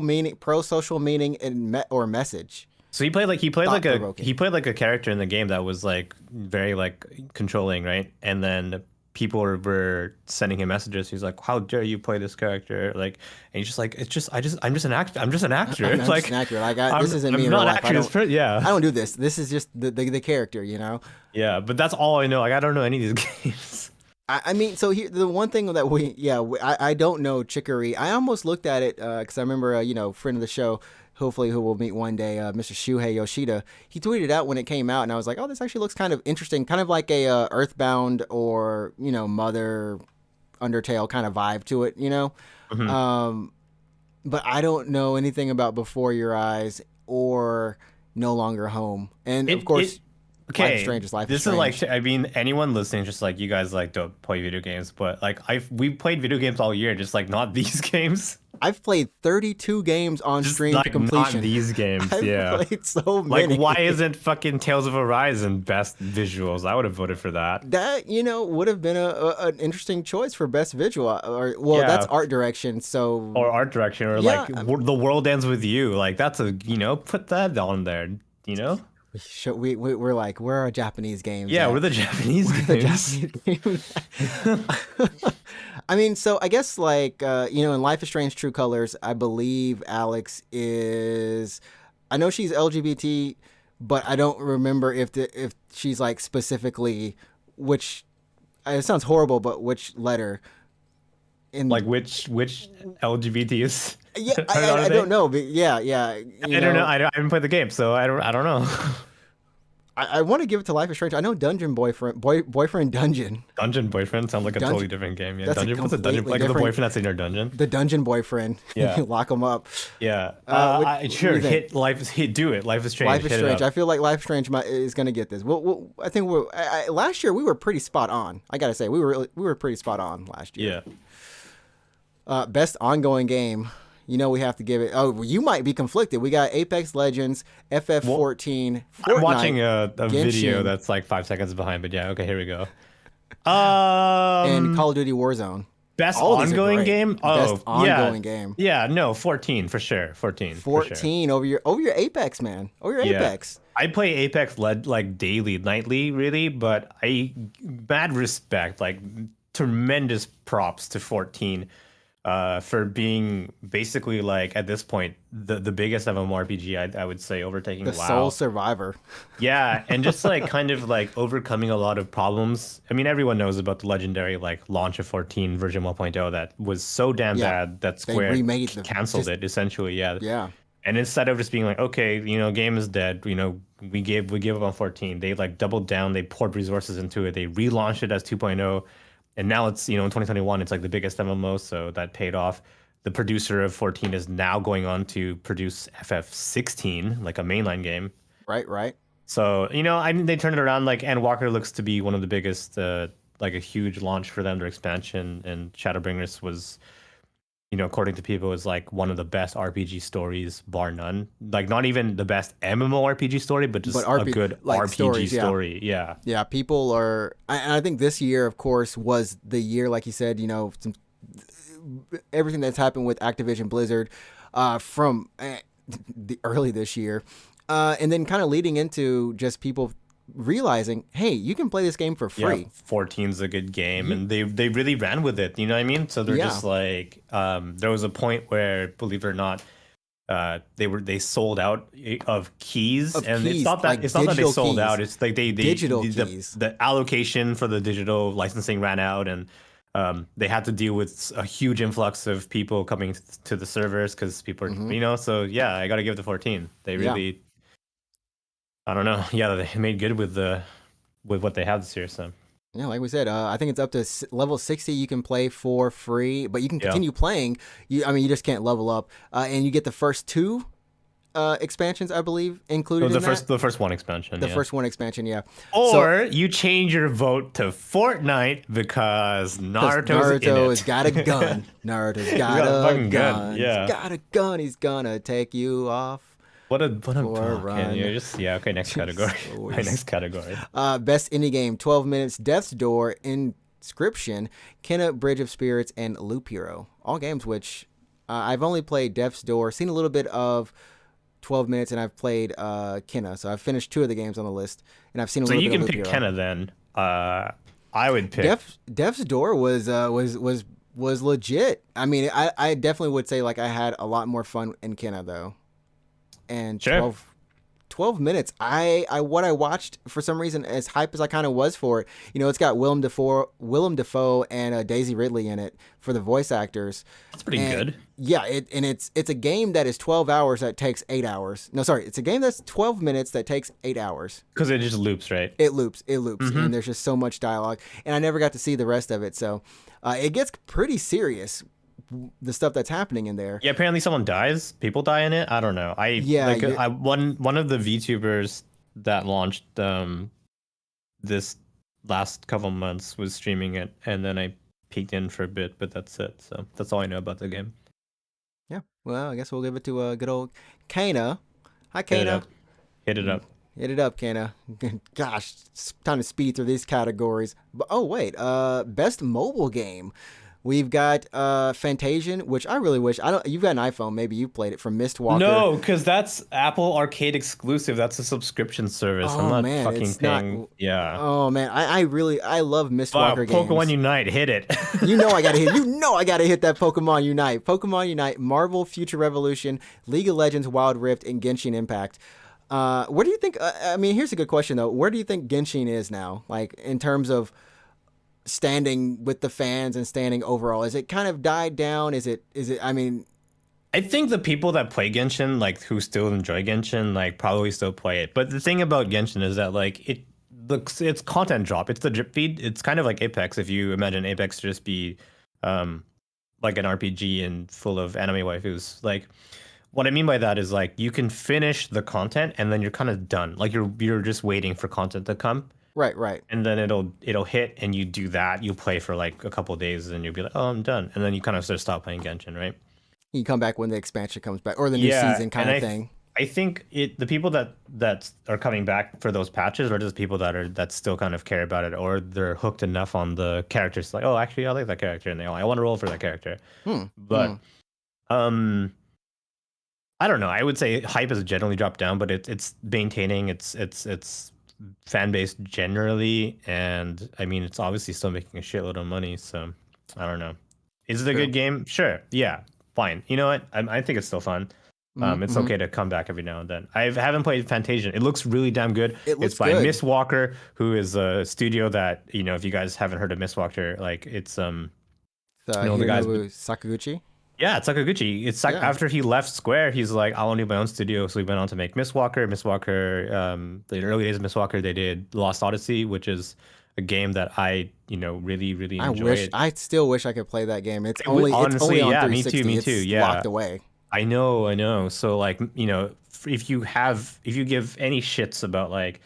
social meaning and or message. So he played like a character in the game that was like very like controlling, right? And then people were sending him messages. He's like, "How dare you play this character?" Like, and he's just like, I'm just an actor. I'm just an actor. I'm like, just an actor. Like, this isn't me in real life. I don't do this. This is just the character, Yeah, but that's all I know. Like, I don't know any of these games. I mean, so here, the one thing that I don't know Chicory. I almost looked at it because I remember, friend of the show, hopefully who we'll meet one day, Mr. Shuhei Yoshida. He tweeted out when it came out, and I was like, oh, this actually looks kind of interesting, kind of like a Earthbound or Mother, Undertale kind of vibe to it, But I don't know anything about Before Your Eyes or No Longer Home, and of course. Okay, Life is Strange is Life is Strange. This is like, I mean, anyone listening, just like you guys like don't play video games, but like we played video games all year, just like not these games. I've played 32 games on just stream like to completion. Not these games, I've played so many. Like, why isn't fucking Tales of Horizon best visuals? I would have voted for that. That would have been an interesting choice for best visual, that's art direction. So or art direction, or like The World Ends with You. Like that's a put that on there. We're like, where are Japanese games? Yeah, we're the Japanese games. I mean, so I guess like in Life is Strange: True Colors, I believe Alex is. I know she's LGBT, but I don't remember if she's like specifically which. It sounds horrible, but which letter? Like which LGBT is? Yeah, I don't know, but yeah. I don't know. I haven't played the game, so I don't know. I want to give it to Life is Strange. I know Dungeon Boyfriend Dungeon. Dungeon Boyfriend sounds like a totally different game. Yeah, Dungeon. What's a dungeon? Like the boyfriend that's in your dungeon. The Dungeon Boyfriend. Yeah, lock them up. Yeah. Sure. Do it. Life is Strange. Life is Strange. I feel like Life is Strange is going to get this. I think last year we were pretty spot on. I gotta say we were pretty spot on last year. Yeah. Best ongoing game. We have to give it. Oh, you might be conflicted. We got Apex Legends, FF14. I'm watching a video that's like 5 seconds behind, but yeah, okay, here we go. And Call of Duty Warzone. Best ongoing game? Best ongoing game. Yeah, no, 14 for sure. 14. 14 over your Apex, man. Over your Apex. I play Apex like daily, nightly, really, but mad respect, like tremendous props to 14. For being basically like at this point the biggest MMORPG, I would say, overtaking the WoW. sole survivor. Yeah, and just like kind of like overcoming a lot of problems. I mean, everyone knows about the legendary like launch of 14 version 1.0 that was so damn bad that Square canceled it essentially. Yeah. Yeah. And instead of just being like, okay, game is dead, we gave up on 14. They like doubled down. They poured resources into it. They relaunched it as 2.0, and now it's in 2021. It's like the biggest MMO, so that paid off. The producer of 14 is now going on to produce FF16, like a mainline game. Right, right. So I mean, they turned it around. Like, and Walker looks to be one of the biggest, like a huge launch for them. Their expansion and Shadowbringers was, according to people, is like one of the best RPG stories, bar none. Like, not even the best MMORPG story, but just a good like RPG story. Yeah. Yeah, people are. I think this year, of course, was the year, like you said, everything that's happened with Activision Blizzard from the early this year. And then kind of leading into just people realizing, hey, you can play this game for free. Yeah, 14's a good game, and they really ran with it. You know what I mean? So they're just like, there was a point where, believe it or not, they sold out of keys, it's not that they sold out. It's like they digital keys. The allocation for the digital licensing ran out, and they had to deal with a huge influx of people coming to the servers because people are, So yeah, I got to give it to 14. They really. I don't know. Yeah, they made good with what they have this year. So yeah, like we said, I think it's up to level 60. You can play for free, but you can continue playing. You just can't level up, and you get the first 2 expansions, I believe, included. The first one expansion. The first one expansion, yeah. Or you change your vote to Fortnite because Naruto's got a gun. Naruto's got a gun. Yeah, he's got a gun. He's gonna take you off. What a run. Okay, next category. Next category. Best indie game, 12 Minutes, Death's Door, Inscription, Kenna, Bridge of Spirits, and Loop Hero. All games which I've only played Death's Door, seen a little bit of 12 Minutes, and I've played Kenna. So I've finished 2 of the games on the list, and I've seen a little bit of Loop Hero. So you can pick Kenna then. I would pick Death's Door was legit. I mean, I definitely would say like I had a lot more fun in Kenna though. And 12 minutes. What I watched, for some reason, as hype as I kind of was for it, it's got Willem Dafoe and Daisy Ridley in it for the voice actors. That's pretty good. Yeah, it's a game that is 12 hours that takes 8 hours. No, sorry, it's a game that's 12 minutes that takes 8 hours. Because it just loops, right? It loops, and there's just so much dialogue, and I never got to see the rest of it. So it gets pretty serious. The stuff that's happening in there. Yeah, apparently someone dies. People die in it. I don't know. One of the VTubers that launched this last couple months was streaming it, and then I peeked in for a bit, but that's it. So that's all I know about the game. Yeah. Well, I guess we'll give it to good old Kana. Hi, Kana. Hit it up. Hit it up, Kana. Gosh, it's time to speed through these categories. But wait, best mobile game. We've got Fantasian, which I really wish you've got an iPhone. Maybe you played it, from Mistwalker. No, because that's Apple Arcade exclusive. That's a subscription service. I'm not fucking paying. Yeah. Oh man, I love Mistwalker games. Pokemon Unite, hit it. I gotta hit. I gotta hit that Pokemon Unite. Pokemon Unite, Marvel Future Revolution, League of Legends Wild Rift, and Genshin Impact. Where do you think? Here's a good question though. Where do you think Genshin is now? Like in terms of standing with the fans and standing overall, is it kind of died down? Is it I think the people that play Genshin, like who still enjoy Genshin, like probably still play it. But the thing about Genshin is that like it's content drop. It's the drip feed. It's kind of like Apex. If you imagine Apex to just be like an RPG and full of anime waifus. Like what I mean by that is like you can finish the content and then you're kind of done. Like you're just waiting for content to come. Right. And then it'll hit, and you do that. You play for like a couple of days, and you'll be like, "Oh, I'm done." And then you kind of sort of stop playing Genshin, right? You come back when the expansion comes back, or the new season kind of thing. I think the people that are coming back for those patches are just people that still kind of care about it, or they're hooked enough on the characters, like, "Oh, actually, I like that character," and I want to roll for that character. But I don't know. I would say hype has generally dropped down, but it's maintaining its fan base generally, and I mean it's obviously still making a shitload of money, so I don't know. Is it a good game? Sure. Yeah, fine. You know what? I think it's still fun. It's okay to come back every now and then. I haven't played Fantasian. It looks really damn good. It's by Mistwalker, who is a studio that, if you guys haven't heard of Mistwalker, like it's the guys Sakaguchi. Yeah, Sakaguchi. It's like Yeah. after he left Square, he's like, I want to do my own studio. So he went on to make Mistwalker. Mistwalker, the early days of Mistwalker, they did Lost Odyssey, which is a game that I, really, really enjoy. I still wish I could play that game. It's only Honestly, on yeah, me too, 360. me too. It's locked Yeah, away. I know. So like, if you give any shits about like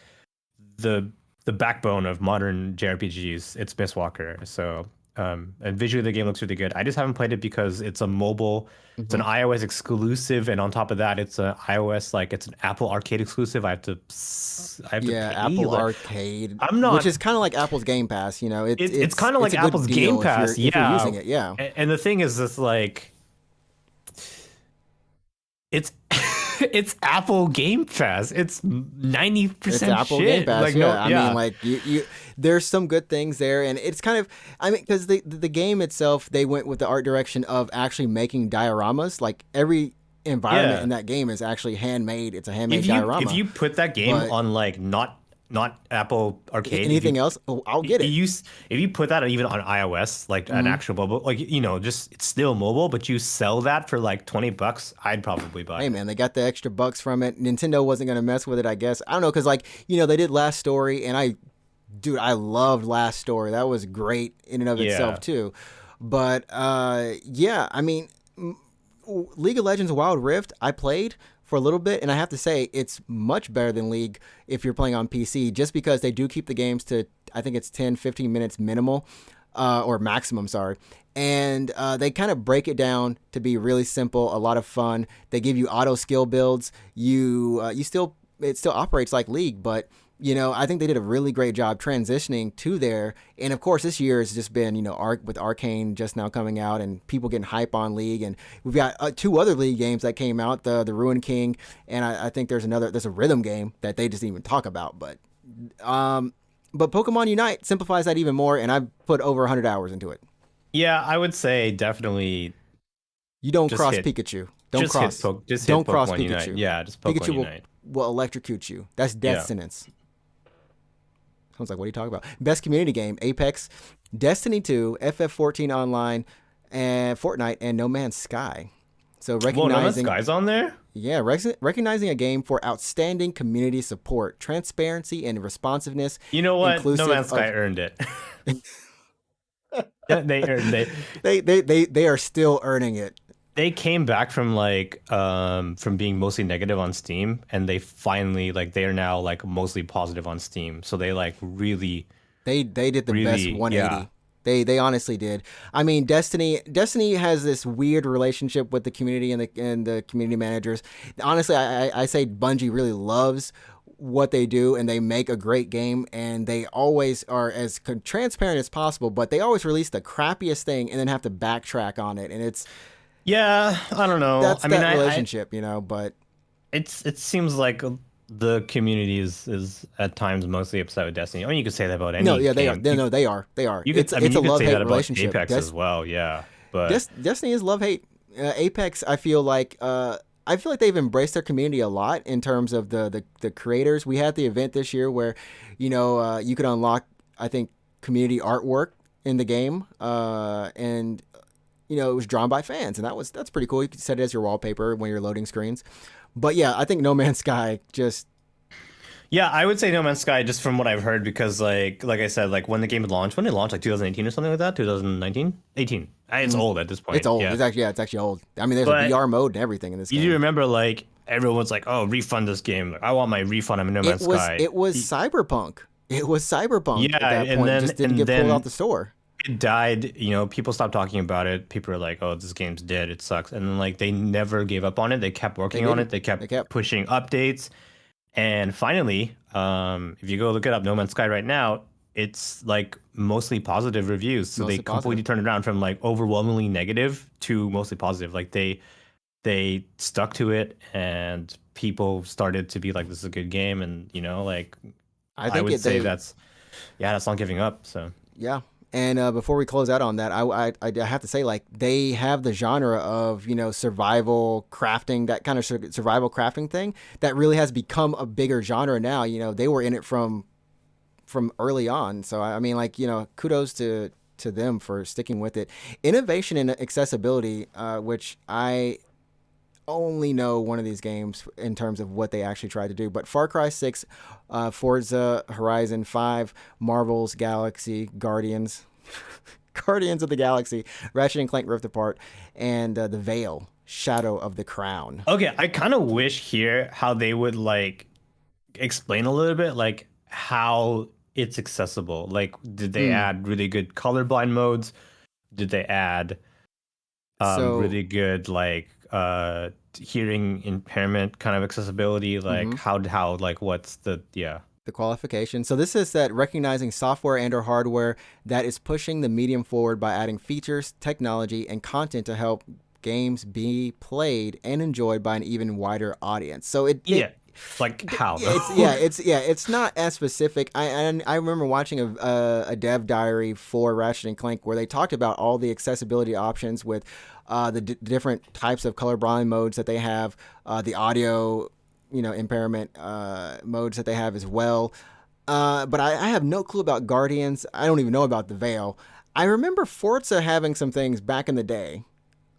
the the backbone of modern JRPGs, it's Mistwalker. So and visually the game looks really good. I just haven't played it because it's an Hmm. iOS exclusive, and on top of that, it's an iOS like it's an Apple Arcade exclusive. I have to Yeah, pay. Apple Like, Arcade, I'm which not. is kind of like Apple's Game Pass. It's kind of it's like a good Apple's Game deal Pass, if you're yeah. using it. Yeah. And the thing is, it's like it's it's Apple Game Pass. It's It's 90% Apple Game shit. Pass, Like no, yeah. I mean, yeah. like there's some good things there, and it's kind of, I mean, because the game itself, they went with the art direction of actually making dioramas. Like every environment Yeah. in that game is actually handmade. It's a handmade If diorama. you put that game But on like not Apple Arcade, anything else, oh, I'll get it. if you put that even on iOS, like an Mhm. actual mobile, like just it's still mobile, but you sell that for like $20, I'd probably buy Hey it. man, they got the extra bucks from it. Nintendo wasn't gonna mess with it, I guess. I don't know, cause like they did Last Story, and dude, I loved Last Story. That was great in and of itself Yeah. too. But yeah, I mean, League of Legends Wild Rift, I played for a little bit, and I have to say it's much better than League if you're playing on PC, just because they do keep the games to, I think it's 10, 15 minutes minimal, or maximum, sorry. And they kind of break it down to be really simple, a lot of fun. They give you auto skill builds. It still operates like League, but I think they did a really great job transitioning to there. And of course, this year has just been, with Arcane just now coming out and people getting hype on League. And we've got two other League games that came out, the Ruin King, and I think there's a rhythm game that they just didn't even talk about. But Pokemon Unite simplifies that even more, and I've put over 100 hours into it. Yeah, I would say definitely You don't just cross hit Pikachu. Don't just cross. hit Don't cross Pokemon Unite. Pikachu. Yeah, just Pokemon Pikachu Unite. will electrocute you. That's death Yeah. sentence. I was like, what are you talking about? Best community game: Apex, Destiny 2, FF14 Online, and Fortnite, and No Man's Sky. So Whoa, No Man's recognizing, Sky's on there? yeah, recognizing a game for outstanding community support, transparency, and responsiveness, You know what? No inclusive Man's Sky of. earned it. Yeah, they earned it. They are still earning it. They came back from from being mostly negative on Steam, and they finally they are now like mostly positive on Steam. So they like really They did the best really 180. yeah. They honestly did. I mean, Destiny has this weird relationship with the community and the community managers. Honestly, I say Bungie really loves what they do, and they make a great game, and they always are as transparent as possible, but they always release the crappiest thing and then have to backtrack on it, and Yeah, I don't know. that's I mean, that I relationship, but it seems like the community is at times mostly upset with Destiny. I mean, you could say that about no, any yeah, they are. game. No, they are. They are. You could, It's I mean, it's you a could say love-hate that about relationship. Apex as well. Yeah, but Destiny is love hate. Apex, I feel like they've embraced their community a lot in terms of the creators. We had the event this year where, you could unlock, I think, community artwork in the game, and it was drawn by fans, and that's pretty cool. You could set it as your wallpaper when you're loading screens. But yeah, I think No Man's Sky just. yeah, I would say No Man's Sky just from what I've heard because like I said, like when the game launched, when it launched, like 2018 or something like that, 2019, 18. It's old at this point. It's old. Yeah. It's actually old. I mean, there's a But VR mode and everything in this you do game. remember like everyone's like, oh, refund this game. Like, I want my refund on No Man's Sky. It was Cyberpunk. It was Cyberpunk Yeah, at that and point. It then just didn't and get pulled then out the store. it died. People stopped talking about it. People are like, oh, this game's dead. It sucks. And then like they never gave up on it. They kept working on it. They kept pushing updates. And finally, if you go look it up, No Man's Sky right now, it's like mostly positive reviews. So Mostly they completely positive. turned it around from like overwhelmingly negative to mostly positive. Like they stuck to it, and people started to be like, this is a good game. And like I I think would say that's not giving up. So yeah. And before we close out on that, I have to say, like, they have the genre of survival crafting, that kind of survival crafting thing that really has become a bigger genre now. They were in it from early on. So I mean, like, kudos to to them for sticking with it. Innovation and accessibility, which I only know one of these games in terms of what they actually tried to do. But Far Cry 6, Forza Horizon 5, Marvel's Galaxy, Guardians, Guardians of the Galaxy, Ratchet and Clank Rift Apart, and The Veil, Shadow of the Crown. Okay, I kind of wish here how they would like explain a little bit like how it's accessible. Like, did they add really good colorblind modes? Did they add really good like hearing impairment kind of accessibility? Like how like what's the the qualification. So this is that recognizing software and or hardware that is pushing the medium forward by adding features, technology, and content to help games be played and enjoyed by an even wider audience. So like how? It's not as specific. I remember watching a dev diary for Ratchet and Clank where they talked about all the accessibility options with the different types of colorblind modes that they have, the audio, impairment modes that they have as well. But I have no clue about Guardians. I don't even know about The Veil. I remember Forza having some things back in the day,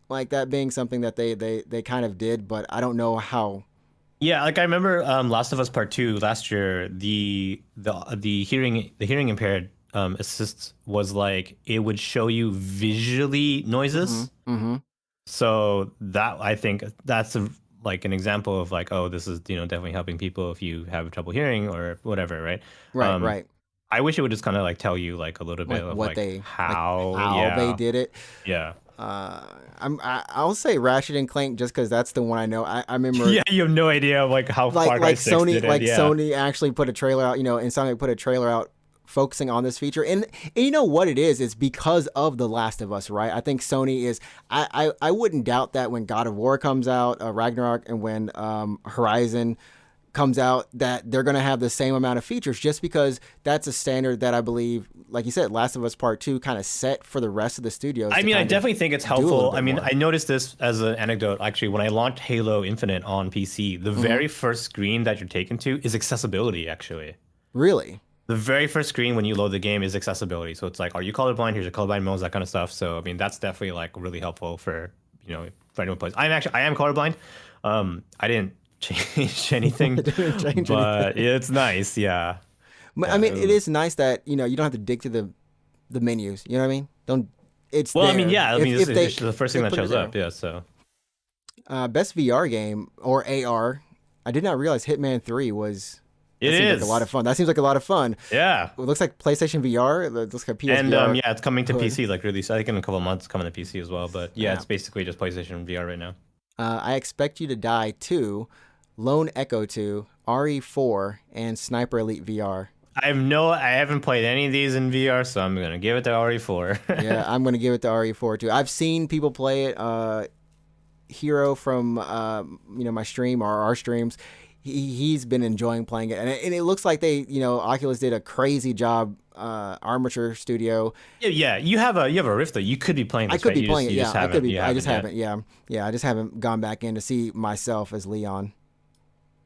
like that being something that they kind of did, but I don't know how. Yeah, like I remember Last of Us Part 2 last year, the hearing impaired assists was like it would show you visually noises. So that I think that's like an example of like, oh, this is definitely helping people if you have trouble hearing or whatever, right? Right. I wish it would just kind of like tell you like a little bit of like how they did it. Yeah. I'll say Ratchet and Clank just because that's the one I know. I remember. Yeah, you have no idea like how Far Cry 6 Sony did it. Sony actually put a trailer out. Insomniac put a trailer out focusing on this feature, and you know what it is? It's because of The Last of Us, right? I think Sony is. I wouldn't doubt that when God of War comes out, Ragnarok, and when Horizon comes out, that they're going to have the same amount of features, just because that's a standard that I believe, like you said, Last of Us Part 2 kind of set for the rest of the studios. I mean, I definitely think it's helpful. I mean, I noticed this as an anecdote, actually, when I launched Halo Infinite on PC, the very first screen that you're taken to is accessibility, actually. Really? The very first screen when you load the game is accessibility. So it's like, are you colorblind? Here's your colorblind modes, that kind of stuff. So, I mean, that's definitely like really helpful for anyone plays. I am colorblind. I didn't change anything, but it's nice. Yeah. I mean, it is nice that, you don't have to dig to the menus. You know what I mean? It's well, there. I mean, yeah. I mean, it's the first thing that shows up. Yeah. So, best VR game or AR. I did not realize Hitman 3 was. It seems is like a lot of fun. That seems like a lot of fun. Yeah. It looks like PlayStation VR. It looks like PSVR. And yeah, it's coming to PC. Like release, I think in a couple of months, coming to PC as well. But yeah, it's basically just PlayStation VR right now. I Expect You to Die 2, Lone Echo 2, RE4, and Sniper Elite VR. I haven't played any of these in VR, so I'm gonna give it to RE4. Yeah, I'm gonna give it to RE4 too. I've seen people play it. Hero from my stream or our streams, he's been enjoying playing it, and it looks like they Oculus did a crazy job. Armature Studio. Yeah, you have a Rift though. You could be playing this. I could be playing it. Yeah, I could be. I just haven't. Yeah, I just haven't gone back in to see myself as Leon.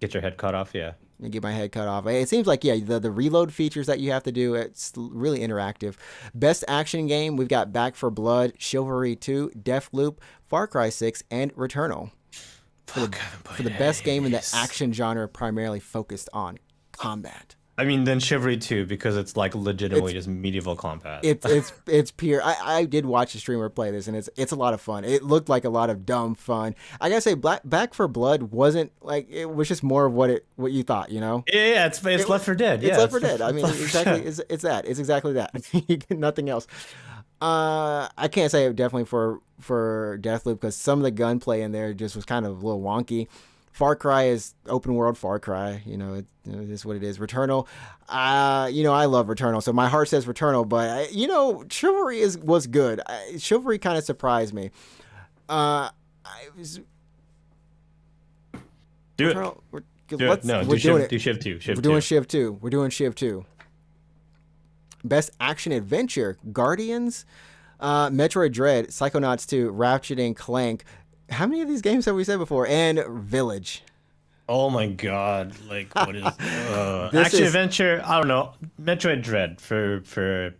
Get your head cut off. Yeah. And get my head cut off. It seems like the reload features that you have to do, it's really interactive. Best action game, we've got Back 4 Blood, Chivalry 2, Deathloop, Far Cry 6, and Returnal. For the best game in the action genre, primarily focused on combat. I mean, then Chivalry 2, because it's like legitimately just medieval combat. It's pure. I did watch a streamer play this, and it's a lot of fun. It looked like a lot of dumb fun. I gotta say, Back 4 Blood wasn't like, it was just more of what you thought, Yeah, it's Left 4 Dead. It's Left 4 Dead. I mean, exactly. It's that. It's exactly that. Nothing else. I can't say definitely for Deathloop, because some of the gunplay in there just was kind of a little wonky. Far Cry is open world Far Cry. It is what it is. Returnal, I love Returnal, so my heart says Returnal. But Chivalry was good. Chivalry kind of surprised me. Do Returnal, it. Do Shiv 2. We're doing Shiv 2. We're doing Shiv 2. Best action adventure: Guardians, Metroid Dread, Psychonauts 2, Ratchet and Clank. How many of these games have we said before? And Village. Oh my god! Like, what is action adventure? I don't know. Metroid Dread for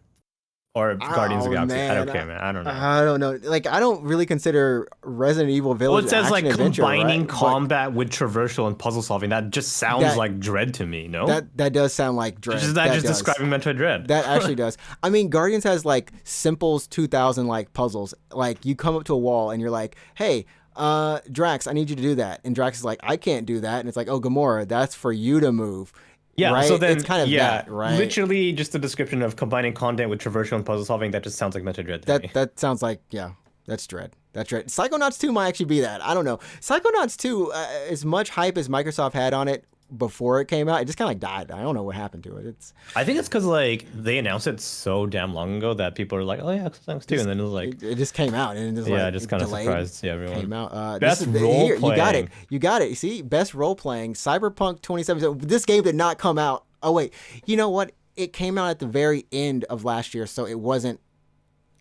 or Guardians of the Oh Galaxy. I don't man, care, man. I don't know. I don't know. Like I don't really consider Resident Evil Well, Village it says like action-adventure, combining right? But combat with traversal and puzzle solving. That just sounds that like Dread to me. No, that does sound like Dread. that That just does. describing Metroid Dread. That actually does. I mean, Guardians has like Simple's 2000 like puzzles. Like you come up to a wall and you're like, "Hey, Drax, I need you to do that." And Drax is like, "I can't do that." And it's like, "Oh, Gamora, that's for you to move." Yeah, right? so then It's kind of that, right? literally just a description of combining content with traversal and puzzle solving. That just sounds like Metroid Dread to me. That sounds like, yeah, that's Dread. That's Dread. Psychonauts 2 might actually be that. I don't know. Psychonauts 2, as much hype as Microsoft had on it before it came out, it just kind of like died. I don't know what happened to it. It's I think it's because like they announced it so damn long ago that people are like, "Oh yeah, thanks too," and then it was like, it just came out and it just yeah, like just kind of delayed. surprised, yeah, everyone. Came out. Best this is, role here, you got it. playing. You got it. You see, best role playing. Cyberpunk 2077. This game did not come out. Oh wait, you know what? It came out at the very end of last year, so it wasn't.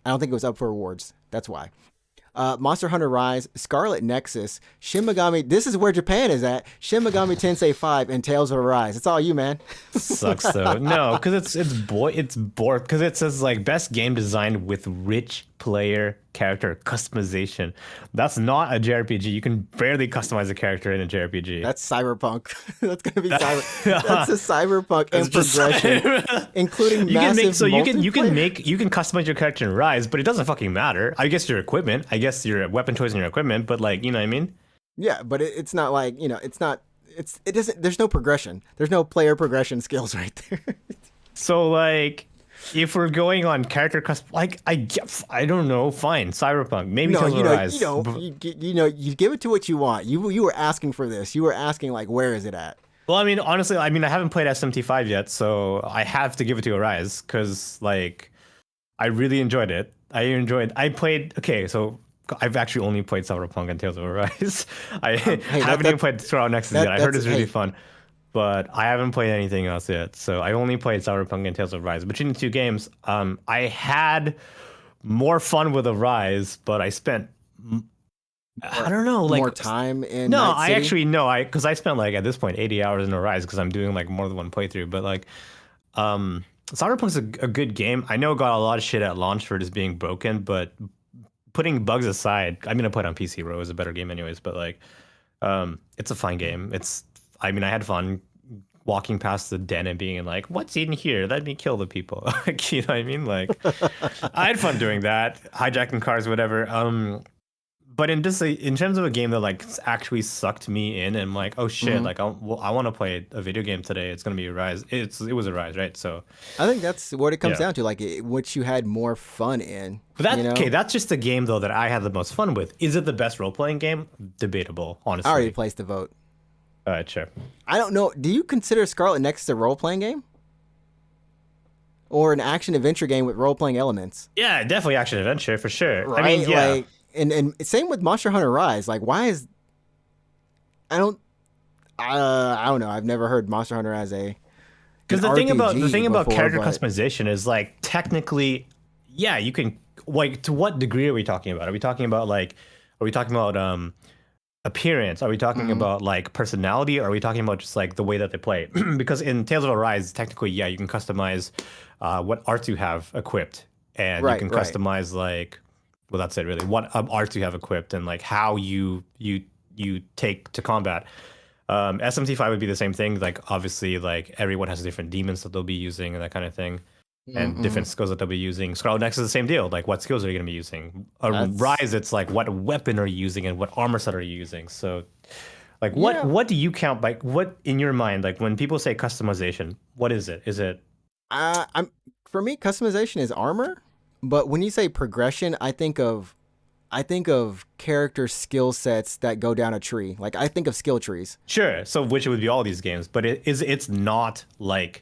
I don't think it was up for awards. That's why. Monster Hunter Rise, Scarlet Nexus, Shin Megami. This is where Japan is at. Shin Megami Tensei 5 and Tales of Arise. It's all you, man. Sucks though. No, because it's bored because it says like best game designed with rich player character customization. That's not a JRPG. You can barely customize a character in a JRPG. That's Cyberpunk. That's gonna be Cyber. That's a Cyberpunk and progression, including massive. You can customize your character in Rise, but it doesn't fucking matter. I guess your equipment. I guess your weapon choice and your equipment, but like you know what I mean. Yeah, but it's not like it's not. It doesn't. There's no progression. There's no player progression skills right there. So like. If we're going on character custom, like I don't know, fine, Cyberpunk, maybe Tales of Arise. You give it to what you want. You were asking for this. You were asking like, where is it at? Well, I mean, honestly, I haven't played SMT5 yet, so I have to give it to Arise because like I really enjoyed it. Okay, so I've actually only played Cyberpunk and Tales of Arise. I haven't even played Scarlet Nexus yet. I heard it's really fun. But I haven't played anything else yet. So I only played Cyberpunk and Tales of Rise. Between the two games, I had more fun with Arise, but I spent I don't know, like more time in. No, Night City? I actually no, because I spent like at this point 80 hours in Arise because I'm doing like more than one playthrough. But like, Cyberpunk's a good game. I know it got a lot of shit at launch for just being broken, but putting bugs aside, I'm gonna put it on PC. It was a better game anyways. But like, it's a fun game. I had fun walking past the den and being like, what's in here? Let me kill the people. Like, you know what I mean? Like, I had fun doing that, hijacking cars, whatever. But in terms of a game that like actually sucked me in and I'm like, oh shit, like I want to play a video game today. It's gonna be Rise. It was a Rise, right? So I think that's what it comes down to, like which you had more fun in. But okay, that's just the game though that I had the most fun with. Is it the best role playing game? Debatable, honestly. I already placed the vote. All right, sure. I don't know. Do you consider Scarlet Nexus a role-playing game? Or an action-adventure game with role-playing elements? Yeah, definitely action-adventure, for sure. Right? I mean, yeah. Like, and same with Monster Hunter Rise. Like, why is... I don't know. I've never heard Monster Hunter as a... Because the thing about character but... customization is, like, technically, yeah, you can... Like, to what degree are we talking about? Are we talking about appearance? Are we talking about like personality? Or are we talking about just like the way that they play? Because in Tales of Arise, technically, yeah, you can customize what arts you have equipped, and you can customize like, well, that's it really. What arts you have equipped, and like how you take to combat. SMT5 would be the same thing. Like obviously, like everyone has different demons that they'll be using and that kind of thing. And different skills that they'll be using. Scarlet Nexus is the same deal. Like, what skills are you going to be using? Rise, it's like, what weapon are you using and what armor set are you using? So, like, what do you count? Like, what in your mind? Like, when people say customization, what is it? Is it? For me, customization is armor. But when you say progression, I think of character skill sets that go down a tree. Like, I think of skill trees. Sure. So, which would be all these games, but it's not like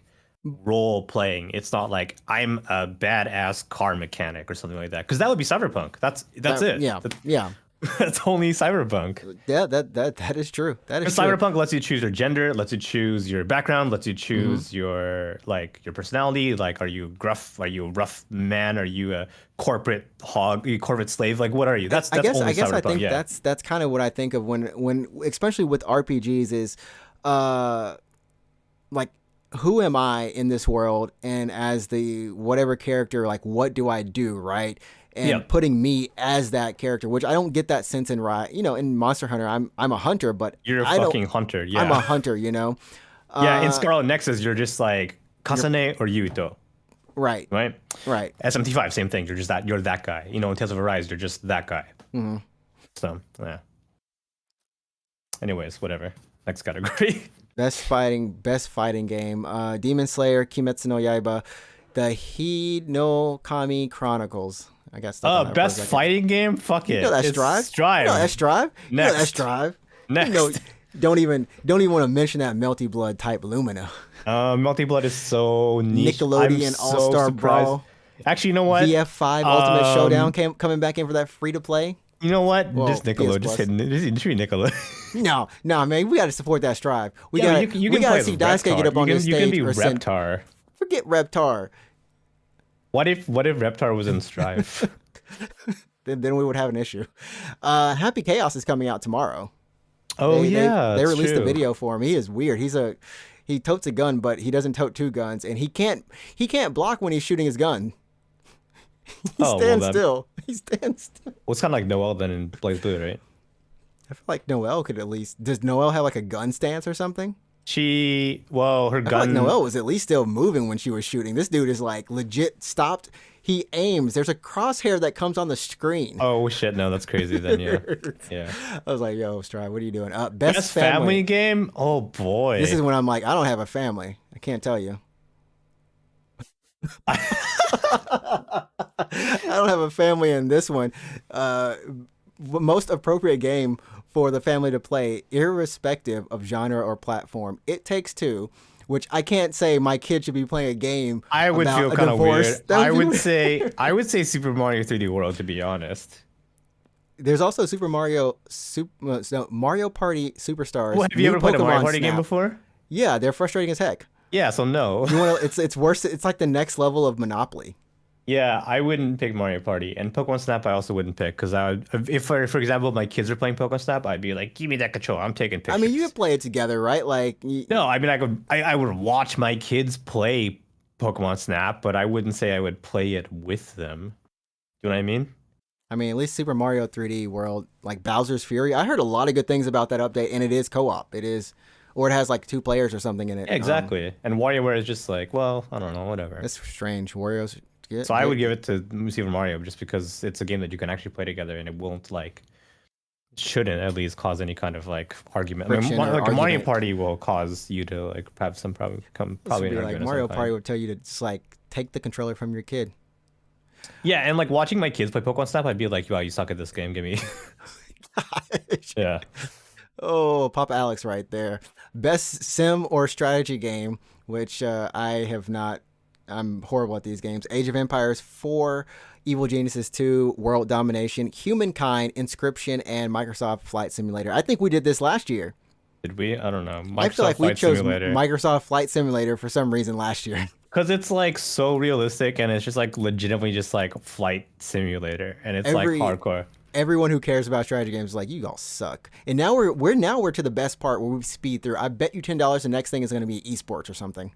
role playing. It's not like I'm a badass car mechanic or something like that, because that would be Cyberpunk. That's it. Yeah. That's only Cyberpunk. Yeah, that is true. That is true. Cyberpunk lets you choose your gender, lets you choose your background, lets you choose your personality. Like, are you gruff? Are you a rough man? Are you a corporate hog? Are you a corporate slave? Like, what are you? I guess I think that's kind of what I think of when especially with RPGs is like who am I in this world? And as the whatever character, like, what do I do, right? And Yep. putting me as that character, which I don't get that sense in in Monster Hunter. I'm a hunter, but You're a I don't. fucking hunter. I'm a Yeah. hunter, you know. Yeah. In Uh, Scarlet Nexus, you're just like you're Kasane or Yuito, right, right? right. SMT5, same thing. You're just that. You're that guy. You know, in Tales of Arise, you're just that guy. Hmm. So yeah. Anyways, whatever. Next category. Best fighting game. Demon Slayer, Kimetsu no Yaiba, the No Kami Chronicles. I got stuck on that for a Best second. fighting game? Fuck it. You know that's It's Strive. Strive. You know that's Strive. You know that's Next. Strive. Next. You know, don't even want to mention that Melty Blood type Lumina. Multi Blood is so niche. Nickelodeon I'm so All-Star surprised. Brawl. Actually, you know what? VF5 Ultimate Um, Showdown coming back in for that free to play. You know what? Well, Just PS Nickelodeon. Just Plus. hit Nickelodeon. No, man, we got to support that Strive. We Yeah, got but you we can got play to see as Daisuke get Reptar. up on this You can stage be or send. Reptar. Forget Reptar. What if Reptar was in Strive? Then we would have an issue. Happy Chaos is coming out tomorrow. Oh They that's released a true. video for him. He is weird. He totes a gun, but he doesn't tote two guns, and he can't block when he's shooting his gun. He Oh, well, stands then- still. He stands still. Well, it's kind of like Noel then in Blaze Blue, right? I feel like Noelle could at least. Does Noelle have like a gun stance or something? Her I feel like gun. Noelle was at least still moving when she was shooting. This dude is like legit stopped. He aims. There's a crosshair that comes on the screen. Oh shit, no, that's crazy then, yeah. Yeah. I was like, yo, Strive, what are you doing? Best Best family game? Oh boy. This is when I'm like, I don't have a family. I can't tell you. I don't have a family in this one. Most appropriate game for the family to play, irrespective of genre or platform. It Takes Two, which I can't say my kid should be playing a game. I would about feel a kind of divorce. weird. That I be would weird. say Super Mario 3D World, to be honest. There's also Mario Party Superstars. Well, have you new ever played a Mario Pokemon Party game Snap. before? Yeah, they're frustrating as heck. Yeah, so no. You want to? It's worse. It's like the next level of Monopoly. Yeah, I wouldn't pick Mario Party, and Pokemon Snap I also wouldn't pick because I would, if for example my kids are playing Pokemon Snap, I'd be like, give me that control. I'm taking pictures. I mean, you could play it together, right? Like, No, I mean I would watch my kids play Pokemon Snap, but I wouldn't say I would play it with them. Do you know what I mean? at least Super Mario 3D World, like Bowser's Fury. I heard a lot of good things about that update, and it is co-op. It is, or it has like 2 players or something in it. Yeah, exactly. And WarioWare is just like, well, I don't know, whatever. It's strange. Wario's. So I would give it to Super Mario just because it's a game that you can actually play together and it won't shouldn't at least cause any kind of argument. I mean, Friction or like a Mario argument. Party will cause you to have some probably This would an be like argument of Mario some Party kind. would tell you to just take the controller from your kid. Yeah, and watching my kids play Pokemon Snap, I'd be like, wow, you suck at this game. Give me. Yeah. Oh, Papa Alex right there. Best sim or strategy game, which I have not. I'm horrible at these games. Age of Empires 4, Evil Geniuses 2, World Domination, Humankind, Inscription, and Microsoft Flight Simulator. I think we did this last year. Did we? I don't know. I feel like we Flight chose Simulator. Microsoft Flight Simulator for some reason last year. Because it's so realistic and it's just legitimately just flight simulator and it's Every- hardcore. Everyone who cares about strategy games is like, you all suck. And now we're to the best part where we speed through. I bet you $10 the next thing is going to be esports or something.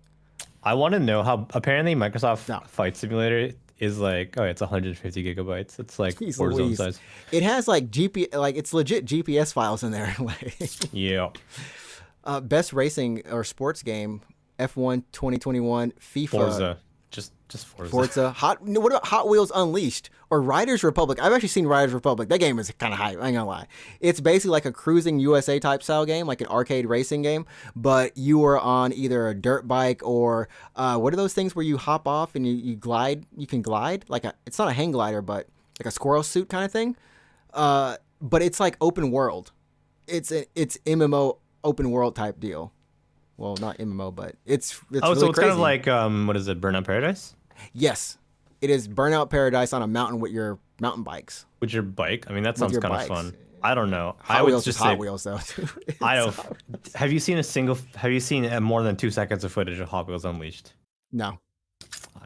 I want to know how apparently Microsoft No. Flight Simulator is it's 150 gigabytes. It's Jeez Warzone Louise. size. It has it's legit GPS files in there. Yeah. Best racing or sports game, F1 2021, FIFA, Forza. Just Forza. Forza. What about Hot Wheels Unleashed or Riders Republic? I've actually seen Riders Republic. That game is kind of hype. I ain't gonna lie. It's basically like a cruising USA type style game, like an arcade racing game, but you are on either a dirt bike or what are those things where you hop off and you glide? You can glide it's not a hang glider, but like a squirrel suit kind of thing. But it's like open world. It's MMO open world type deal. Well, not MMO, but it's Oh, really so it's crazy. kind of like what is it, Burnout Paradise? Yes, it is Burnout Paradise on a mountain with your mountain bikes. With your bike? I mean, that sounds your kind of bikes. fun. I don't know. Hot I would Wheels just is Hot say Wheels though. I don't. Have you seen more than 2 seconds of footage of Hot Wheels Unleashed? No,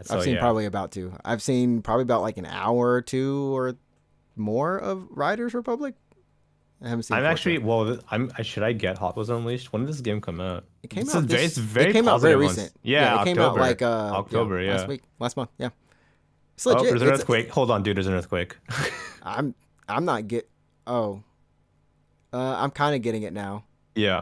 So, I've seen yeah. probably about 2. I've seen probably about like an hour or 2 or more of Riders Republic. I haven't seen I'm Forza. actually well. Should I get Hot Wheels Unleashed? When did this game come out? It came It's out it's this. It very came out very positive recent. ones. Yeah, Yeah, it came out October. like October. last Yeah. week, last month. Yeah, it's Oh, legit. there's an earthquake. Hold on, dude. There's an earthquake. I'm I'm not get. Oh, I'm kind of getting it now. Yeah.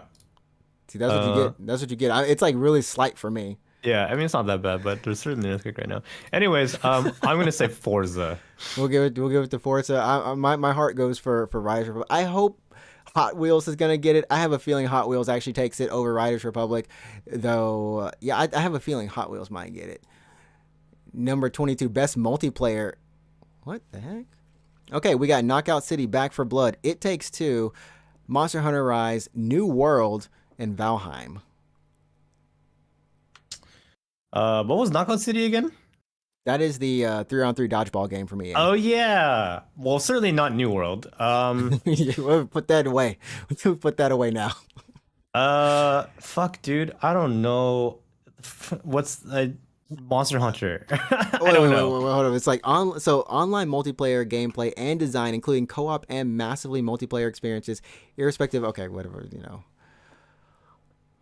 See, that's what you Uh. get. That's what you get. It's like really slight for me. Yeah. I mean, it's not that bad, but there's certainly an earthquake right now. Anyways, I'm gonna say Forza. We'll give it to Forza. My heart goes for Riders Republic. I hope Hot Wheels is gonna get it. I have a feeling Hot Wheels actually takes it over Riders Republic, though. Yeah, I have a feeling Hot Wheels might get it. Number 22, best multiplayer. What the heck? Okay, we got Knockout City, Back for Blood, It Takes Two, Monster Hunter Rise, New World, and Valheim. What was Knockout City again? That is the 3-on-3 dodgeball game for me. Oh yeah. Well, certainly not New World. We'll put that away. We'll put that away now. Fuck, dude. I don't know. What's Monster Hunter? I Wait, don't know. hold on. It's like online multiplayer gameplay and design, including co-op and massively multiplayer experiences, irrespective. Okay, whatever.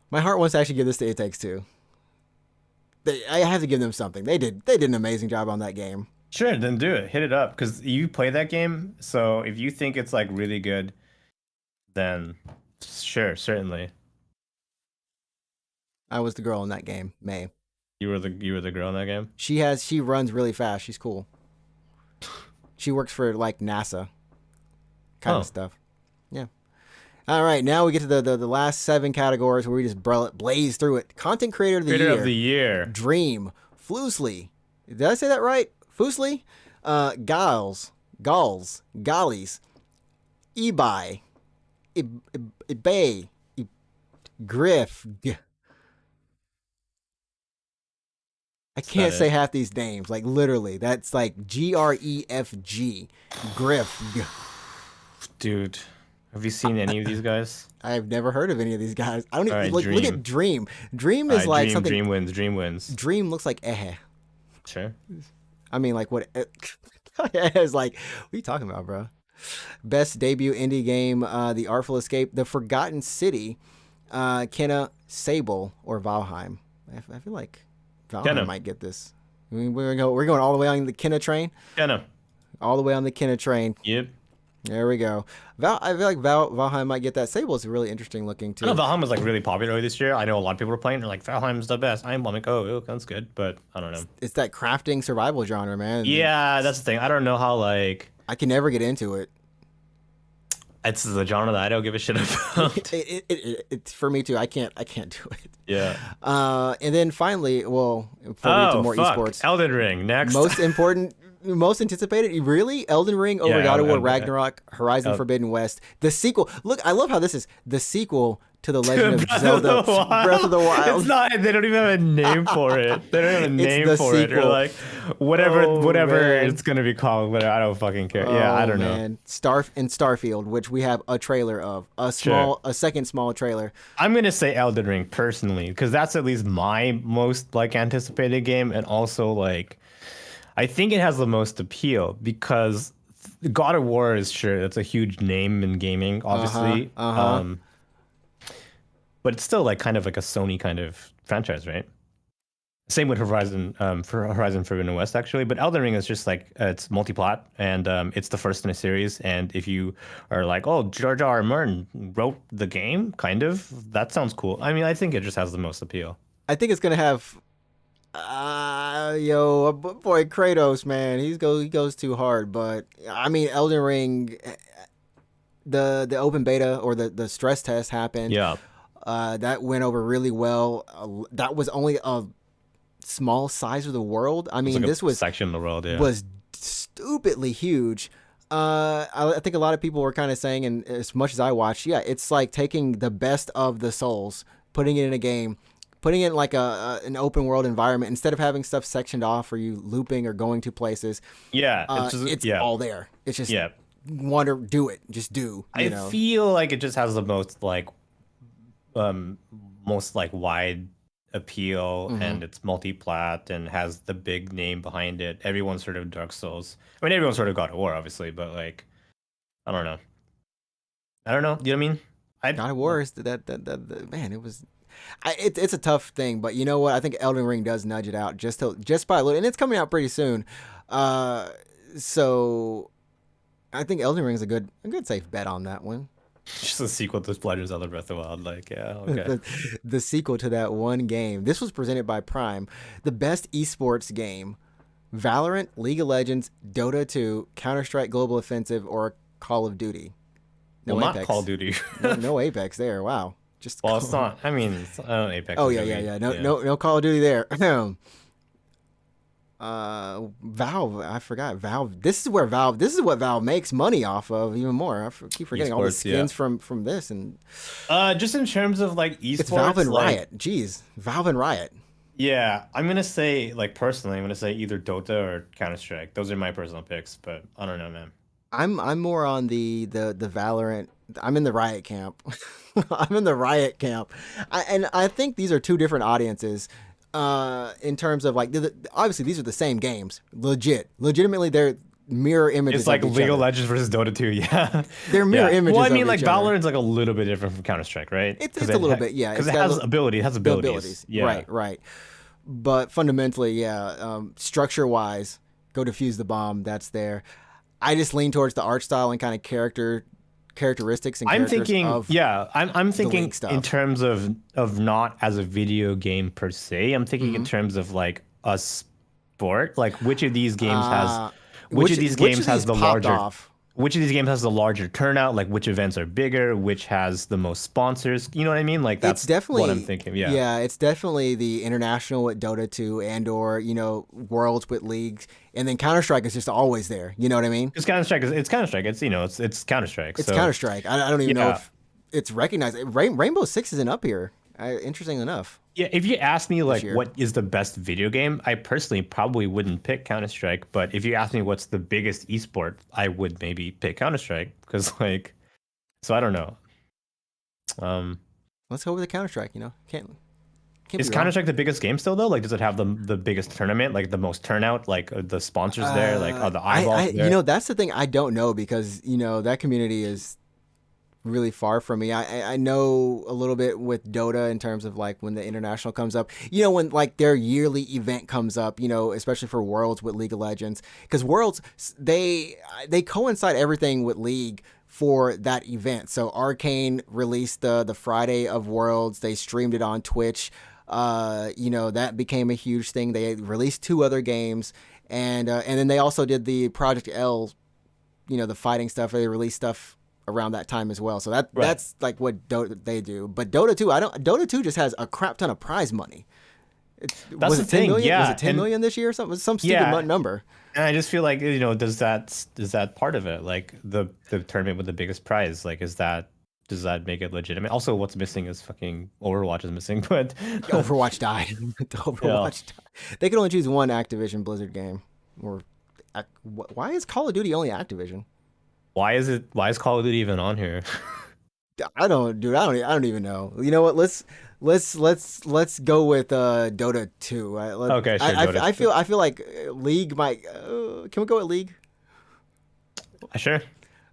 My heart wants to actually give this to It Takes Two. I have to give them something. They did an amazing job on that game. Sure, then do it. Hit it up because you play that game. So if you think it's like really good, then sure, certainly. I was the girl in that game, May. You were the girl in that game. She runs really fast. She's cool. She works for like NASA kind of stuff. Yeah. All right, now we get to the last 7 categories where we just blaze through it. Content creator of the year. Creator of the year. Dream. Floosly. Did I say that right? Foosly? Gals. Gollies. Ebuy. Ebay. Griff. I can't say half these names. Like literally, that's like GREFG. Griff. Dude, have you seen any of these guys? I've never heard of any of these guys. I don't even right, look at Dream. Dream is like something. Dream wins. Dream wins. Dream looks like Sure. I mean, like what? It's like, what are you talking about, bro? Best debut indie game: The Artful Escape, The Forgotten City, Kenna, Sable, or Valheim. I feel like Valheim might get this. I mean, we're going all the way on the Kenna train. Kenna. All the way on the Kenna train. Yep. There we go. I feel like Valheim might get that. Sable is really interesting looking too. I know Valheim was like really popular this year. I know a lot of people were playing. They're like, Valheim's the best. I'm like, oh, that's good, but I don't know. It's that crafting survival genre, man. Yeah, that's the thing. I don't know how like I can never get into it. It's the genre that I don't give a shit about. It's for me too. I can't do it. Yeah. And then finally, before we get to more esports, Elden Ring next. Most important, most anticipated, really? Elden Ring over God of War Ragnarok, Horizon Forbidden West, the sequel. Look, I love how this is the sequel to The Legend of Zelda Breath of the Wild. It's not. They don't even have a name for it. They don't have a name for it. You're like, whatever it's gonna be called. Whatever. I don't fucking care. Yeah, I don't know. Starfield, which we have a trailer of, a second small trailer. I'm gonna say Elden Ring personally, because that's at least my most like anticipated game, and also like, I think it has the most appeal because God of War is it's a huge name in gaming, obviously. But it's still like kind of like a Sony kind of franchise, right? Same with Horizon Forbidden West, actually. But Elden Ring is just like it's multi-plat, and it's the first in a series. And if you are like, oh, George R. R. Martin wrote the game, kind of, that sounds cool. I mean, I think it just has the most appeal. I think it's gonna have, boy, Kratos, man, he goes too hard. But I mean, Elden Ring, the open beta or the stress test happened. Yeah. That went over really well. That was only a small size of the world. I mean, this was section of the world. Yeah. Was stupidly huge. I think a lot of people were kind of saying, and as much as I watched, yeah, it's like taking the best of the Souls, putting it in a game, putting it in like an open world environment instead of having stuff sectioned off or you looping or going to places. Yeah, it's all there. It's just want to do it, just do. I feel like it just has the most wide appeal, and it's multi-plat and has the big name behind it. Everyone's heard of Dark Souls. I mean, everyone's heard of God of War, obviously, but like, I don't know. I don't know. You know what I mean? God of War is man. It was. It's a tough thing, but you know what? I think Elden Ring does nudge it out just by a little, and it's coming out pretty soon. So I think Elden Ring is a good safe bet on that one. Just a sequel to Legend of Zelda Breath of the Wild. Like, yeah, okay. The sequel to that one game. This was presented by Prime, the best esports game: Valorant, League of Legends, Dota 2, Counter-Strike Global Offensive, or Call of Duty. No Well, Apex. not Call of Duty. no Apex there. Wow. Just Well, it's not. I mean, I don't know, Apex. Oh is yeah, gonna yeah, be- yeah. No Call of Duty there. Valve. I forgot Valve. This is what Valve makes money off of even more. Keep forgetting all the Esports, yeah. skins from this, and Just in terms of like esports, it's Valve and like, Riot. Jeez, Valve and Riot. Yeah, I'm gonna say like personally, I'm gonna say either Dota or Counter Strike. Those are my personal picks, but I don't know, man. I'm more on the Valorant. I'm in the Riot camp. I'm in the Riot camp, and I think these are two different audiences. In terms of like, obviously these are the same games. Legitimately, they're mirror images. It's like of each League of other. Legends versus Dota 2. Yeah, They're mirror yeah. images. Well, I of mean, like each other. Valorant's like a little bit different from Counter Strike, right? It's a little bit, yeah. Because It's it got has ability. It has abilities. Yeah. Right. But fundamentally, yeah. Structure wise, go defuse the bomb. That's there. I just lean towards the art style and kind of characteristics and I'm characters thinking, of yeah, I'm thinking League stuff. in terms of not as a video game per se. I'm thinking Mm-hmm. in terms of like a sport. Like which of these games Uh, has which of these games has the popped larger off? which of these games has the larger turnout? Like which events are bigger? Which has the most sponsors? You know what I mean? Like that's It's definitely what I'm thinking. Yeah. Yeah, it's definitely the international with Dota 2 and or Worlds with leagues, and then Counter Strike is just always there. You know what I mean? It's Counter Strike. It's Counter Strike. It's Counter Strike. It's Counter Strike. I don't even know Yeah. if it's recognized. Rainbow Six isn't up here. Interesting enough. Yeah, if you ask me like year. what is the best video game, I personally probably wouldn't pick Counter Strike. But if you ask me what's the biggest esport, I would maybe pick Counter Strike because like, so I don't know. Let's go with the Counter Strike. Can't Is be Counter wrong. Strike the biggest game still though? Like, does it have the biggest tournament, like the most turnout, like the sponsors there, like are the eyeballs there? That's the thing I don't know because that community is really far from me. I know a little bit with Dota in terms of like when the international comes up, when like their yearly event comes up, especially for Worlds with League of Legends, because Worlds they coincide everything with League for that event. So Arcane released the Friday of Worlds. They streamed it on Twitch. That became a huge thing. They released 2 other games, and then they also did the Project L, the fighting stuff. They released stuff around that time as well. So that's like what Dota they do. But Dota 2, Dota 2 just has a crap ton of prize money. That's Was the it 10 thing, million? yeah, Was it 10 and- million this year or something? It was some stupid Yeah. number. And I just feel like does that part of it, like the tournament with the biggest prize, like does that make it legitimate? Also, what's missing is fucking Overwatch is missing, but Overwatch died. Overwatch died. They could only choose one Activision Blizzard game. Or why is Call of Duty only Activision? why is Call of Duty even on here? I don't even know. You know what? Let's go with Dota 2. Okay, sure, Dota I feel like League might. Can we go with League? Sure.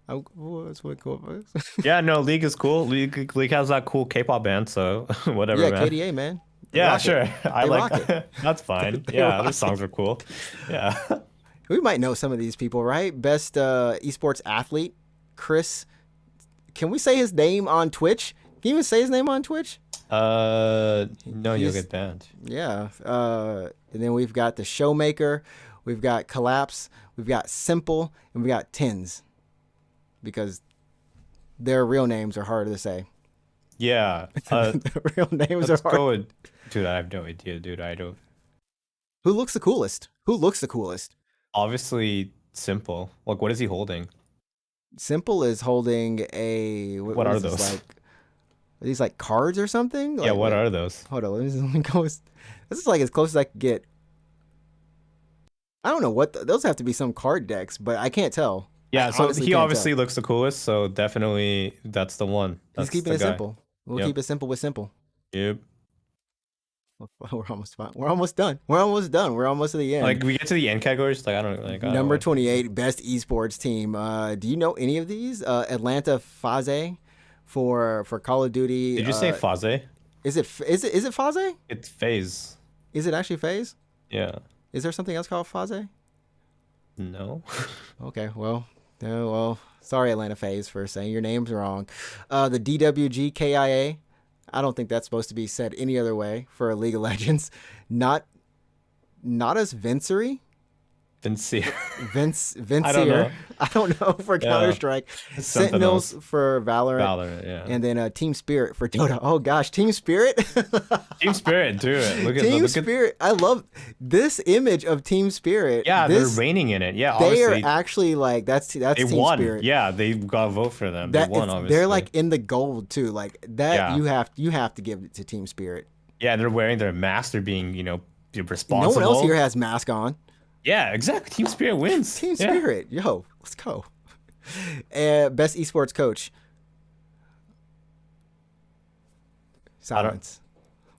Let's go. Yeah, no, League is cool. League has that cool K-pop band, so whatever, Yeah, man. KDA, man. They Yeah, rock it. sure. I They like rock it. that's fine. They Yeah, rock their songs are cool. Yeah. We might know some of these people, right? Best esports athlete, Chris. Can we say his name on Twitch? Can you even say his name on Twitch? No, you'll He's- get banned. Yeah. And then we've got the Showmaker, we've got Collapse, we've got Simple, and we got Tins. Because their real names are harder to say. Yeah. Their real names Let's are hard. go with dude, I have no idea, dude. I don't Who looks the coolest? obviously simple. Like what is he holding? Simple is holding a. What are is this, those? like? Are these like cards or something? Yeah, what are those? Hold on, let me go. This is like as close as I could get. I don't know what those have to be some card decks, but I can't tell. Yeah, I so honestly he can't obviously tell. looks the coolest, so definitely that's the one. He's That's keeping the it guy. simple. We'll Yep. keep it simple with simple. Yep. We're almost fine. We're almost done. We're almost to the end. Like we get to the end categories, like I don't like Number 28, best esports team. Do you know any of these? Atlanta Faze, for Call of Duty. Did you say Faze? Is it Faze? It's Phase. Is it actually Phase? Yeah. Is there something else called Faze? No. Okay, well, sorry, Atlanta Phase, for saying your name's wrong. The DWGKIA. I don't think that's supposed to be said any other way for a League of Legends. Not as Vincery. Vincier. Vincier. I don't know for Counter-Strike. Sentinels for Valorant. Yeah. And then Team Spirit for Dota. Oh gosh, Team Spirit. Team Spirit, do it. Look Team at Spirit. I love this image of Team Spirit. Yeah, they're reigning in it. Yeah, they obviously. are actually like that's They Team won. Spirit. Yeah, they got a vote for them. They won, obviously. They're like in the gold too. Like that, Yeah. you have to give it to Team Spirit. Yeah, they're wearing their masks. They're being, responsible. No one else here has mask on. Yeah, exactly. Team Spirit wins. Team Spirit. Yo, let's go. Best esports coach. Silence.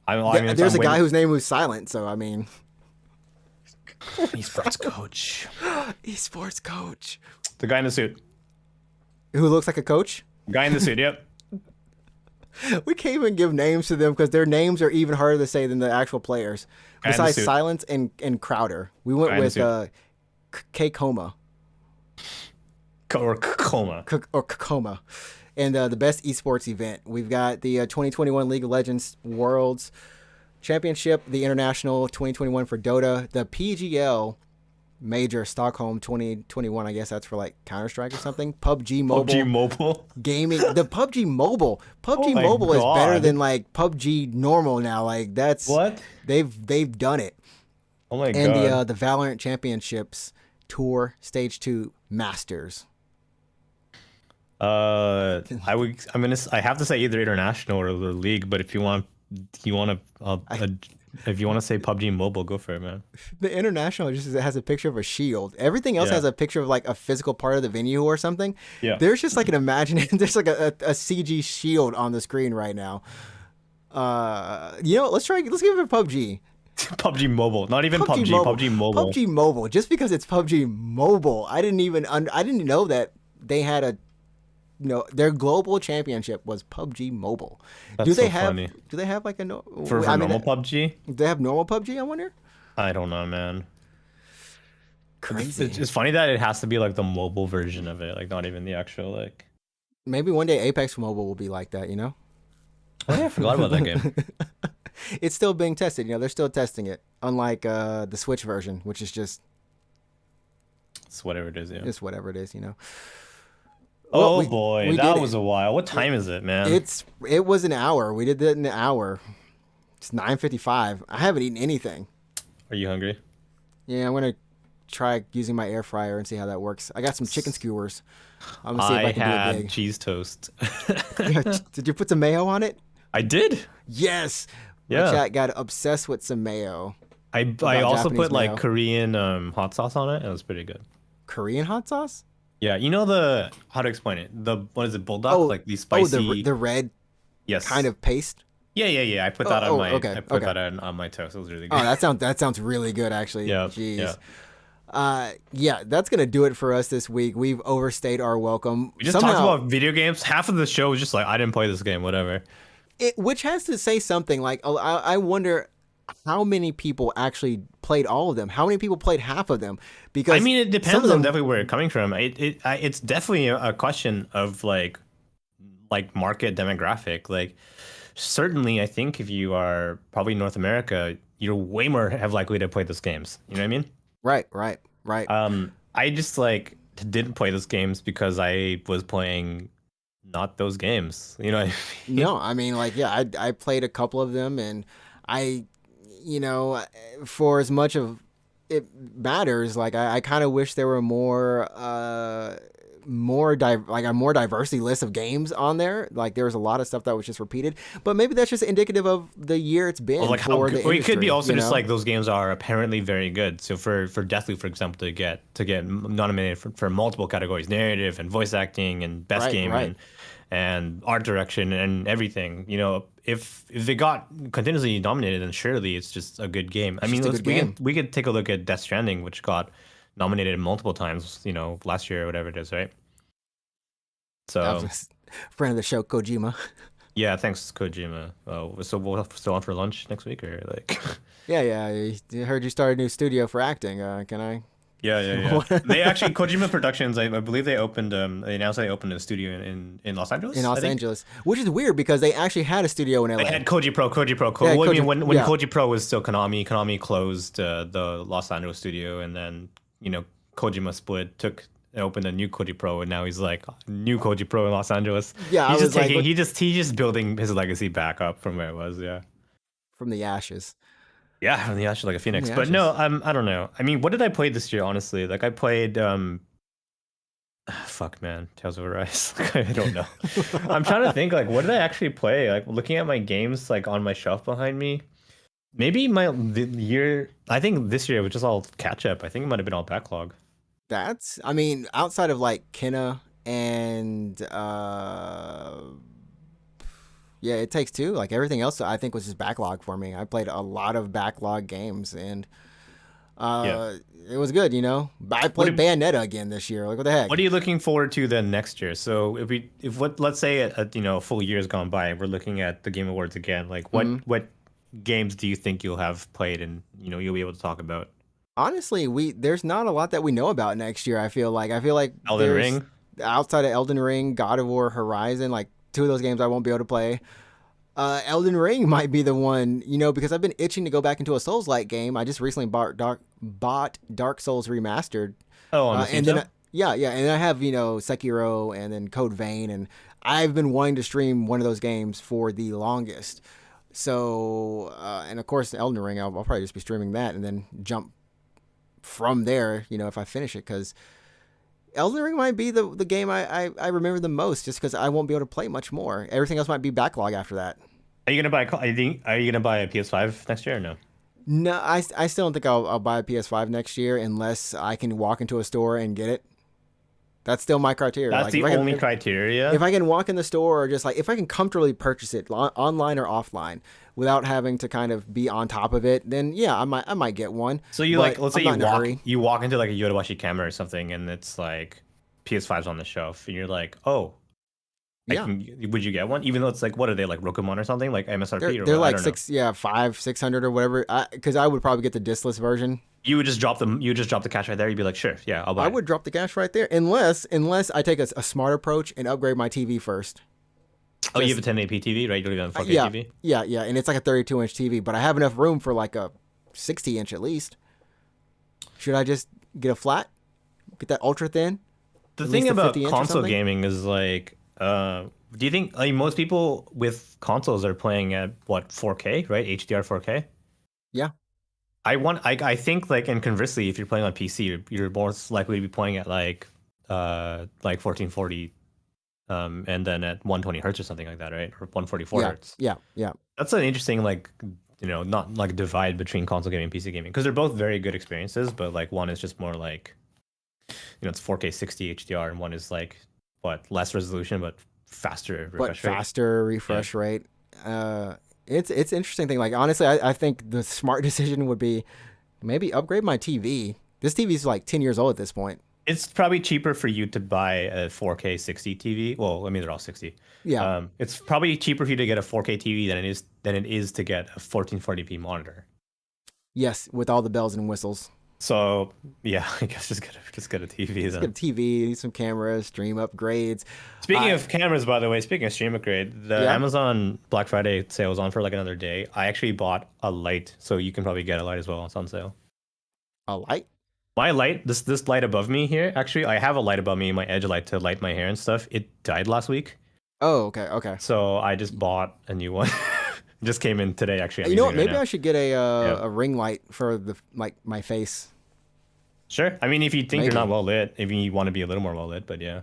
There's a guy whose name was Silent, so I mean. Esports coach. Esports coach. The guy in the suit. Who looks like a coach? Guy in the suit, yep. We can't even give names to them because their names are even harder to say than the actual players. Besides Silence and Crowder. We went with K-Coma. Or Coma. Or Coma. And the best esports event. We've got the 2021 League of Legends Worlds Championship, the International 2021 for Dota, the PGL Major Stockholm 2021. I guess that's for like Counter-Strike or something. PUBG Mobile. PUBG Mobile. Gaming. The PUBG Mobile. PUBG Mobile is better than like PUBG normal now. Like that's what they've done it. Oh my god. And the Valorant Championships Tour Stage 2 Masters. I have to say either international or the league, but if you want to say PUBG Mobile, go for it, man. The international just has a picture of a shield. Everything else has a picture of like a physical part of the venue or something. Yeah. There's just like there's like a CG shield on the screen right now. Let's give it a PUBG. PUBG Mobile, not even PUBG. PUBG Mobile. PUBG Mobile. Just because it's PUBG Mobile, I didn't know that they had their global championship was PUBG Mobile. That's funny. Do they have like a normal PUBG? Do they have normal PUBG? I wonder. I don't know, man. Crazy. It's funny that it has to be like the mobile version of it, like not even the actual like. Maybe one day Apex Mobile will be like that, Oh yeah, I forgot about that game. It's still being tested. They're still testing it. Unlike the Switch version, which is just. It's whatever it is, yeah. It's whatever it is, Oh boy, that was a while. What time is it, man? It was an hour. We did that in an hour. It's 9:55. I haven't eaten anything. Are you hungry? Yeah, I'm gonna try using my air fryer and see how that works. I got some chicken skewers. I'm gonna see if I can do it big. Cheese toast. Did you put some mayo on it? I did. Yes. Yeah. My chat got obsessed with some mayo. I also Japanese put like mayo. Korean hot sauce on it. It was pretty good. Korean hot sauce? Yeah, how to explain it? What is it, bulldog? Like these spicy. The red. Yes. Kind of paste. Yeah. I put that on my. Okay. I put that on my toast. It was really good. Oh, that sounds really good, actually. Yeah. Jeez. Yeah. That's gonna do it for us this week. We've overstayed our welcome. We just talked about video games. Half of the show was just like, I didn't play this game, whatever. Which has to say something. Like, I wonder how many people actually played all of them. How many people played half of them? Because it depends on definitely where it's coming from. It's definitely a question of like market demographic. Like, certainly, I think if you are probably North America, you're way more likely to play those games. You know what I mean? Right. I just didn't play those games because I was playing not those games. You know what I mean? No, I mean, I played a couple of them, and for as much of it matters, I kind of wish there were a more diversity list of games on there. Like, there was a lot of stuff that was just repeated, but maybe that's just indicative of the year it's been for the industry. It could be also just like those games are apparently very good. So for Deathloop, for example, to get nominated for multiple categories, narrative and voice acting and best game and art direction and everything, if they got continuously nominated, then surely it's just a good game. We could take a look at Death Stranding, which got nominated multiple times, last year or whatever it is, right? I So was friend of the show, Kojima. yeah, thanks Kojima. So we'll still on for lunch next week or like? Yeah, yeah. I heard you started a new studio for acting. Can I? Yeah, yeah, yeah. They actually Kojima Productions. I believe they opened. They announced they opened a studio in Los In Angeles. I Los think Angeles, which is weird because they actually had a studio in they LA. had Koji Pro. Koji Pro. Yeah, Well, I mean, Koji. when Yeah, Koji Pro was still Konami, Konami closed the Los Angeles studio, and then Kojima split, took and opened a new Koji Pro, and now he's like new Koji Pro in Los Angeles. yeah. I He's just was like, taking. what? He just building his legacy back up from where it was. Yeah. From the ashes. Yeah, from the Ashes like a From phoenix. the But no, ashes. I don't know. I mean, what did I play this year? Honestly, like I played fuck man, Tales of Arise. Like, I don't know. I'm trying to think like what did I actually play? Like looking at my games like on my shelf behind me. Maybe the year. I think this year was just all catch up. I think it might have been all backlog. That's. I mean, outside of like Kenna and yeah, It Takes Two. Like everything else, I think was just backlog for me. I played a lot of backlog games, and Yeah. it was good. But I played Bayonetta again this year. Like what the heck? What are you looking forward to then next year? So if what let's say a full year's gone by, we're looking at the Game Awards again. Like what games do you think you'll have played and you'll be able to talk about? Honestly, there's not a lot that we know about next year. I feel like Elden there's Ring. outside of Elden Ring, God of War, Horizon, like two of those games I won't be able to play. Elden Ring might be the one, because I've been itching to go back into a Souls-like game. I just recently bought Dark Souls Remastered, Oh, on the Steam and then sale? yeah, and I have Sekiro and then Code Vein, and I've been wanting to stream one of those games for the longest. So, and of course, Elden Ring, I'll probably just be streaming that and then jump from there, if I finish it, because Elden Ring might be the game I remember the most, just because I won't be able to play much more. Everything else might be backlog after that. Are you gonna buy? Are you gonna buy a PS5 next year or no? No, I still don't think I'll buy a PS5 next year unless I can walk into a store and get it. That's still my criteria. That's Like the if I can, only criteria. if I can walk in the store, or just like if I can comfortably purchase it online or offline without having to kind of be on top of it, then yeah, I might get one. So you But let's I'm say not in a hurry. you walk into like a Yodobashi camera or something, and it's like PS5's on the shelf, and you're like, oh, Yeah, would you get one? Even though it's like, what are they like Rokomon or something like MSRP or they're what? I like don't know. six, yeah, 600 or whatever. Because I would probably get the discless version. You would just drop them. You would just drop the cash right there. You'd be like, sure, yeah, I'll buy I it. would drop the cash right there, unless I take a smart approach and upgrade my TV first. Oh, you have Just a 1080p TV, right? You don't even have a 4K yeah, TV. yeah, and it's like a 32-inch TV, but I have enough room for like a 60-inch at least. Should I just get a flat, get that ultra thin? The At thing least a about 50-inch or console something? gaming is like, do you think like most people with consoles are playing at what 4K, right? HDR 4K. Yeah, I think like and conversely, if you're playing on PC, you're more likely to be playing at like 1440, and then at 120 hertz or something like that, right? Or 144 yeah, hertz. yeah. That's an interesting like not like divide between console gaming and PC gaming because they're both very good experiences, but like one is just more like it's 4K 60 HDR, and one is like what less resolution but faster But refresh rate. faster refresh rate. It's interesting thing. Like honestly, I think the smart decision would be maybe upgrade my TV. This TV is like 10 years old at this point. It's probably cheaper for you to buy a 4K 60 TV. Well, I mean they're all 60. Yeah, It's probably cheaper for you to get a 4K TV than it is to get a 1440p monitor. yes, with all the bells and whistles. So yeah, I guess just get a TV Let's then. get a TV, some cameras, stream upgrades. Speaking I- of cameras, by the way, speaking of stream upgrade, the Yeah. Amazon Black Friday sale was on for like another day. I actually bought a light, so you can probably get a light as well. It's on sale. A light? My light, this light above me here, actually, I have a light above me, my edge light to light my hair and stuff. It died last week, Oh, okay. so I just bought a new one. Just came in today, actually. I'm You know what? using it right Maybe now. I should get a Yeah. a ring light for the like my face. Sure. I mean, if you think Maybe. you're not well lit, if you want to be a little more well lit, but yeah.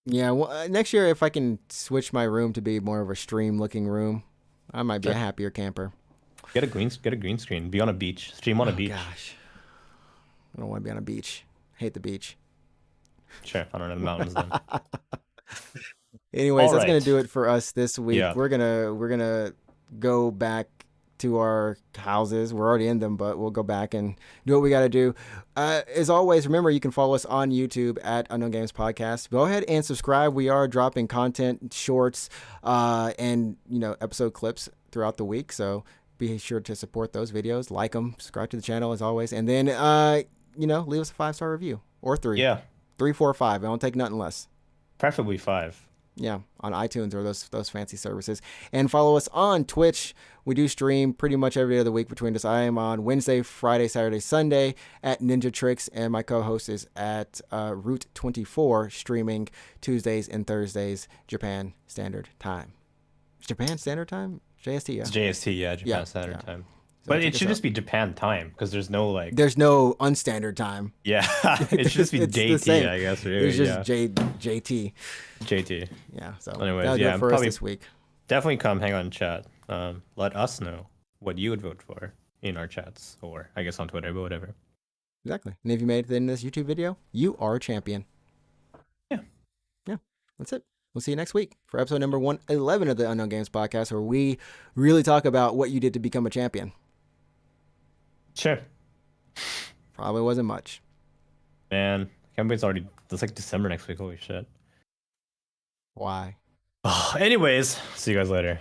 Yeah. Well, next year if I can switch my room to be more of a stream looking room, I might be a Sure. happier camper. Get a green screen. Be on a beach. Stream on a beach. Gosh, I don't want to be on a beach. Hate the beach. Sure. I don't know the mountains then. Anyways, All that's gonna right. do it for us this week. Yeah. We're gonna go back to our houses. We're already in them, but we'll go back and do what we got to do. As always, remember you can follow us on YouTube at Unknown Games Podcast. Go ahead and subscribe. We are dropping content, shorts, and episode clips throughout the week. So be sure to support those videos, like them, subscribe to the channel as always, and then leave us a 5-star review or 3. Yeah. 3, 4, 5. I don't take nothing less. Preferably 5. Yeah, on iTunes or those fancy services. And follow us on Twitch. We do stream pretty much every other week between us. I am on Wednesday, Friday, Saturday, Sunday at Ninja Tricks, and my co-host is at Route 24, streaming Tuesdays and Thursdays, Japan Standard Time. Japan Standard Time? JST, yeah. It's JST, yeah, Japan Standard Time. So but it should just be Japan time because there's no there's no unstandard time. Yeah, it should just be JT, I guess. Really. It's just JT. JT. Yeah. So anyways, yeah, for us this week. Definitely come hang on chat. Let us know what you would vote for in our chats, or I guess on Twitter, but whatever. Exactly. And if you made it to the end of this YouTube video, you are a champion. Yeah. Yeah. That's it. We'll see you next week for episode number 111 of the Unknown Games Podcast, where we really talk about what you did to become a champion. Sure. Probably wasn't much. Man, I can't believe it's like December next week. Holy shit. Why? Anyways, see you guys later.